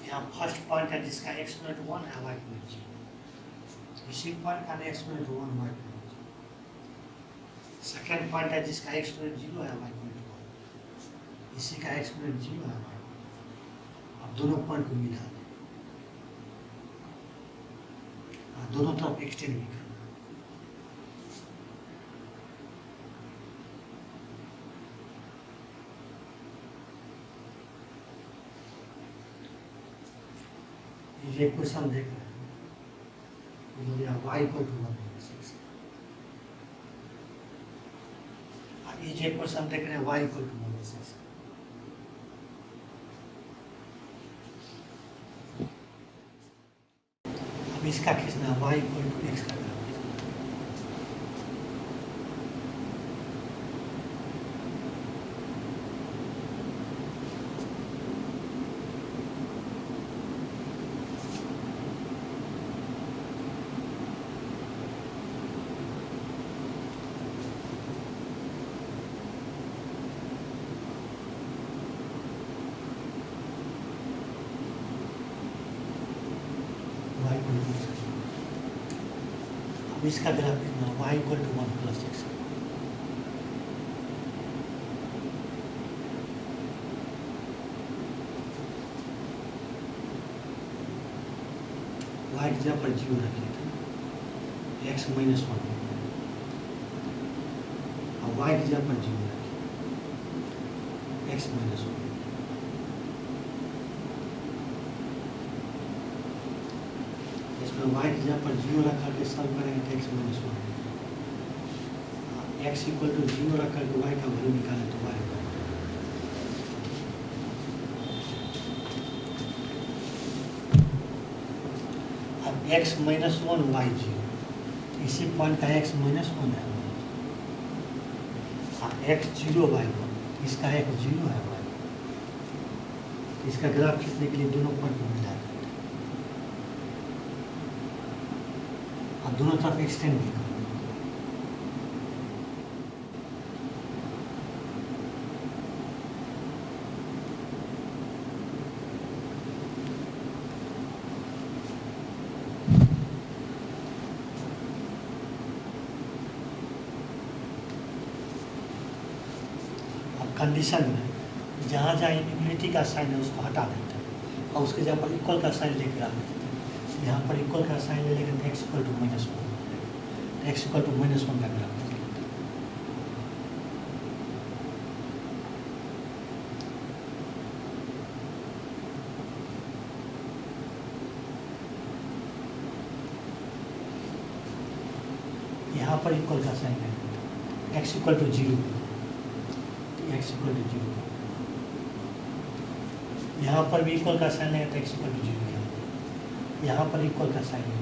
यहाँ फर्स्ट पॉइंट है जिसका x 1 है, y 0। इसी पॉइंट का एक्सपोनेंट 1 y। सेकेंड पॉइंट है जिसका एक्सपोनेंट 0 है y, इसी का एक्सपोनेंट 0 है y। अब दोनों पॉइंट को मिला दें, दोनों तरफ एक्सटेंड भी करना। ये क्वेश्चन देख रहे हैं, y को 1/6। ये क्वेश्चन देख रहे हैं y को 1/6। अब इसका खींचना y को x का ग्राफ। अब इसका ग्राफ कितना y equal to 1+x। y की जगह पर 0 रखिए था, x -1। अब y की जगह पर 0 रखिए, x -1। इसमें y की जगह पर 0 रख करके सॉल्व करेंगे तो x -1। x इक्वल टू 0 रख करके y का वैल्यू निकालें तो y अब x -1 y 0, इसी पॉइंट का x -1 है, x 0 y 1, इसका x 0 है y। इसका ग्राफ खींचने के लिए दोनों पॉइंट को मिला दें और दोनों तरफ एक्सटेंड भी करें। अब कंडीशन में जहाँ जहाँ इक्वलिटी का साइन है उसको हटा देते हैं और उसके जगह पर इक्वल का साइन लेकर आ देते हैं। यहाँ पर इक्वल का साइन ले लेकर x equal to -1, x equal to -1 का ग्राफ। यहाँ पर इक्वल का साइन है, x equal to 0, x equal to 0। यहाँ पर भी इक्वल का साइन है तो x इक्वल टू 0। यहाँ पर इक्वल का साइन है,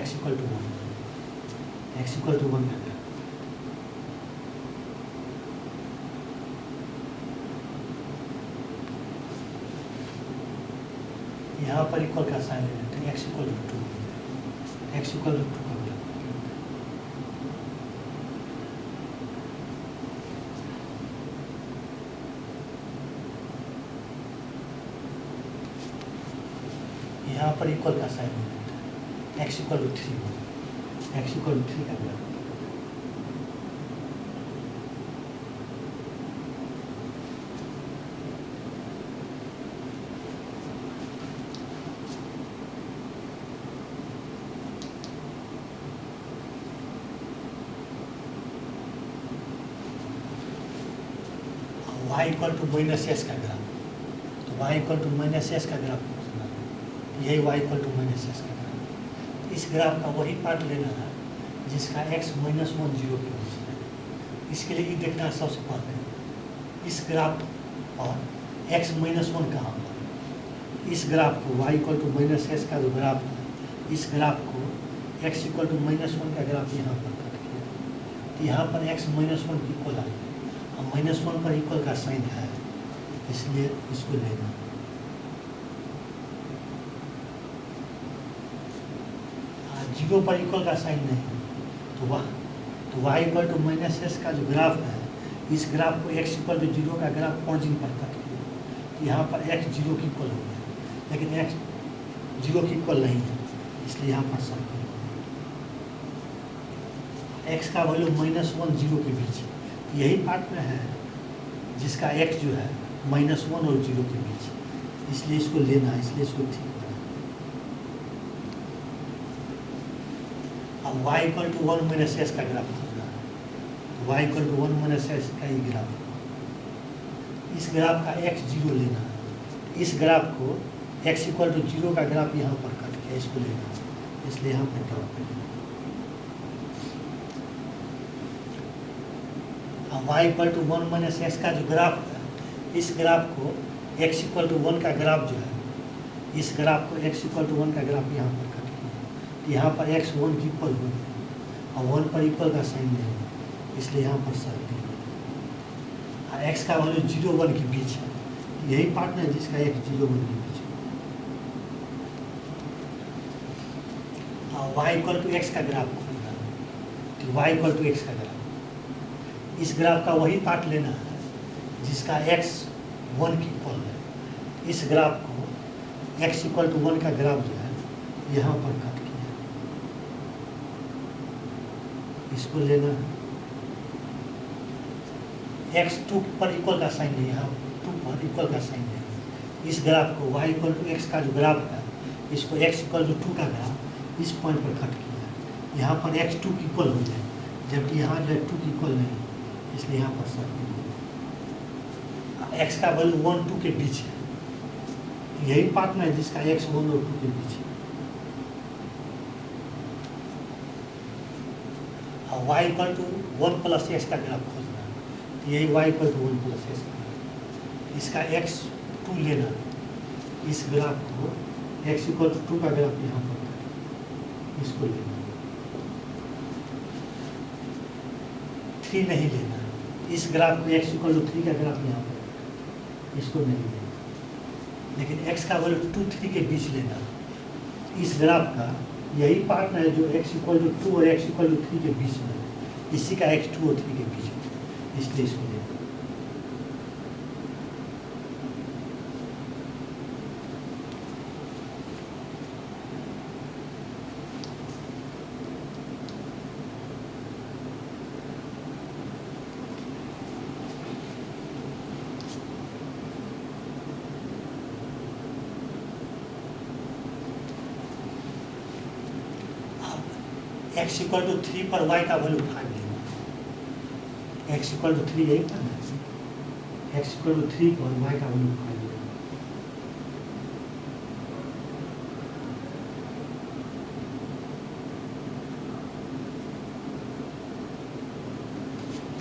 x equal to 1, x equal to 1 का। यहाँ पर इक्वल का साइन है तो x equal to 2, x equal to 2 का। यहाँ पर इक्वल का साइन है, x equal to 3, x equal to 3 का graph. y equal to -s का ग्राफ, तो y इक्वल टू -s का ग्राफ, यही y इक्वल टू -s का ग्राफ। इस ग्राफ का वही पार्ट लेना है जिसका x -1 0 के बीच है। इसके लिए ये देखना है सबसे पहले इस ग्राफ पर x -1 कहाँ पर। इस ग्राफ को y इक्वल टू -s का जो ग्राफ है, इस ग्राफ को x इक्वल टू -1 का ग्राफ यहाँ पर कट किया, तो यहाँ पर x -1 इक्वल आ गया। अब -1 पर इक्वल का साइन है, इसलिए इसको लेना। जीरो पर इक्वल का साइन नहीं तो y इक्वल टू -s का जो ग्राफ है, इस ग्राफ को x इक्वल टू 0 का ग्राफ ऑरिजिन पर कट किया, तो यहाँ पर x 0 की इक्वल हो गया, लेकिन x 0 की इक्वल नहीं है, इसलिए यहाँ पर सर्कल। एक्स का वैल्यू -1 0 के बीच है। यही पार्ट में है जिसका एक्स जो है -1 और 0 के बीच है, इसलिए इसको लेना है, इसलिए इसको ठीक करना है। अब y = 1 - s का ग्राफ खोजना है, तो y = 1 - s का ये ग्राफ, इस ग्राफ का x 0 लेना है। इस ग्राफ को x = 0 का ग्राफ यहाँ पर कट किया, इसको लेना है, इसलिए यहाँ पर ड्रॉ करेंगे। y = 1 - s का जो ग्राफ है, इस ग्राफ को x = 1 का ग्राफ जो है, इस ग्राफ को x = 1 का ग्राफ यहाँ पर कट किया, यहाँ पर x 1 के इक्वल हो गया और 1 पर इक्वल का साइन नहीं है, इसलिए यहाँ पर सर्कल है। x का वैल्यू 0 1 के बीच है, यही पार्ट है जिसका x 0 1 के बीच है। y = x का ग्राफ खोजना है, तो y = x का ग्राफ, इस ग्राफ का वही पार्ट लेना है जिसका x 1 के इक्वल है। इस ग्राफ को x = 1 का ग्राफ जो है यहाँ पर कट किया, इसको लेना है। x 2 पर इक्वल का साइन नहीं है, यहाँ 2 पर इक्वल का साइन नहीं है। इस ग्राफ को y = x का जो ग्राफ है, इसको x = 2 का ग्राफ इस पॉइंट पर कट किया, यहाँ पर x 2 के इक्वल हो जाए, जबकि यहाँ जो 2 के इक्वल नहीं, इसलिए यहाँ पर सर्कल। x का वैल्यू 1 2 के बीच है, यही पार्ट में है जिसका x 1 और 2 के बीच है। y = 1 + s का ग्राफ खोजना है, तो यही y = 1 + s का ग्राफ, इसका x 2 लेना, इस ग्राफ को x = 2 का ग्राफ यहाँ पर, इसको लेना, 3 नहीं लेना, इस ग्राफ को x = 3 का ग्राफ यहाँ पर, इसको नहीं लेना, लेकिन x का वैल्यू 2 3 के बीच लेना। इस ग्राफ का यही पार्ट है जो x = 2 और x = 3 के बीच में, इसी का x 2 और 3 के बीच में, इसलिए इसको लेना। x = 3 पर y का वैल्यू 5 लेना, x = 3 यही पर है, x = 3 पर y का वैल्यू 5 लेना।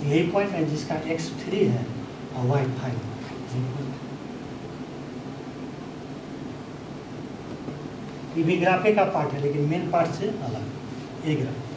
यही पॉइंट है जिसका x 3 है और y 5 है। ये भी ग्राफे का पार्ट है, लेकिन मेन पार्ट से अलग, एक ग्राफ।